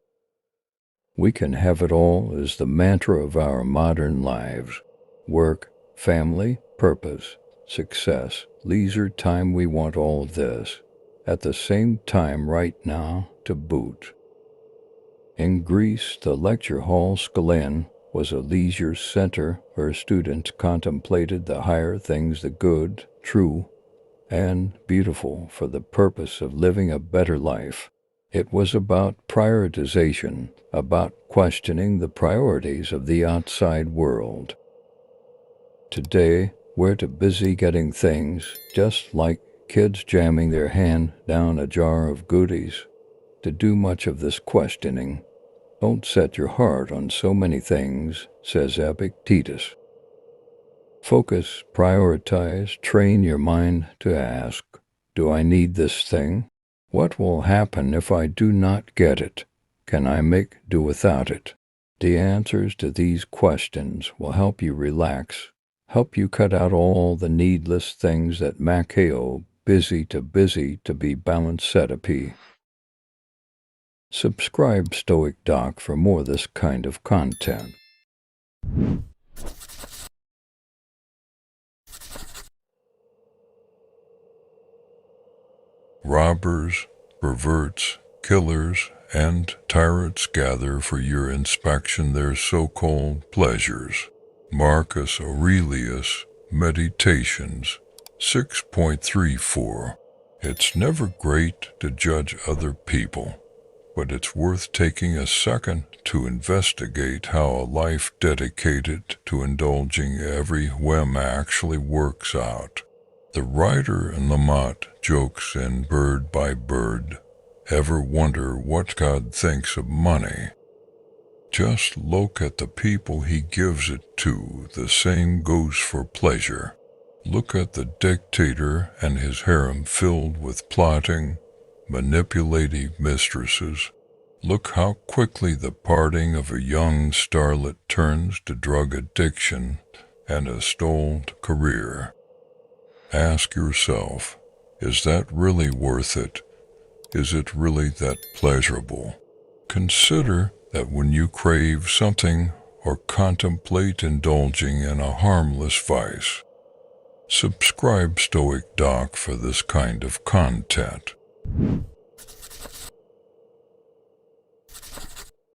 We can have it all is the mantra of our modern lives. Work, family, purpose, success, leisure time, we want all this at the same time right now to boot. In Greece, the lecture hall Skolin was a leisure center where students contemplated the higher things, the good, true, and beautiful for the purpose of living a better life. It was about prioritization, about questioning the priorities of the outside world. Today, we're too busy getting things, just like kids jamming their hand down a jar of goodies, to do much of this questioning. Don't set your heart on so many things, says Epictetus. Focus, prioritize, train your mind to ask, do I need this thing? What will happen if I do not get it? Can I make do without it? The answers to these questions will help you relax, help you cut out all the needless things that Macao, busy to be balanced setape. Subscribe Stoic Doc for more of this kind of content. Robbers, perverts, killers, and tyrants gather for your inspection their so-called pleasures. Marcus Aurelius, Meditations 6.34. It's never great to judge other people, but it's worth taking a second to investigate how a life dedicated to indulging every whim actually works out. The writer in Lamont jokes in Bird by Bird, "Ever wonder what God thinks of money? Just look at the people he gives it to. The same goes for pleasure. Look at the dictator and his harem filled with plotting, manipulative mistresses. Look how quickly the parting of a young starlet turns to drug addiction and a stalled career. Ask yourself, is that really worth it? Is it really that pleasurable? Consider that when you crave something or contemplate indulging in a harmless vice. Subscribe Stoic Doc for this kind of content.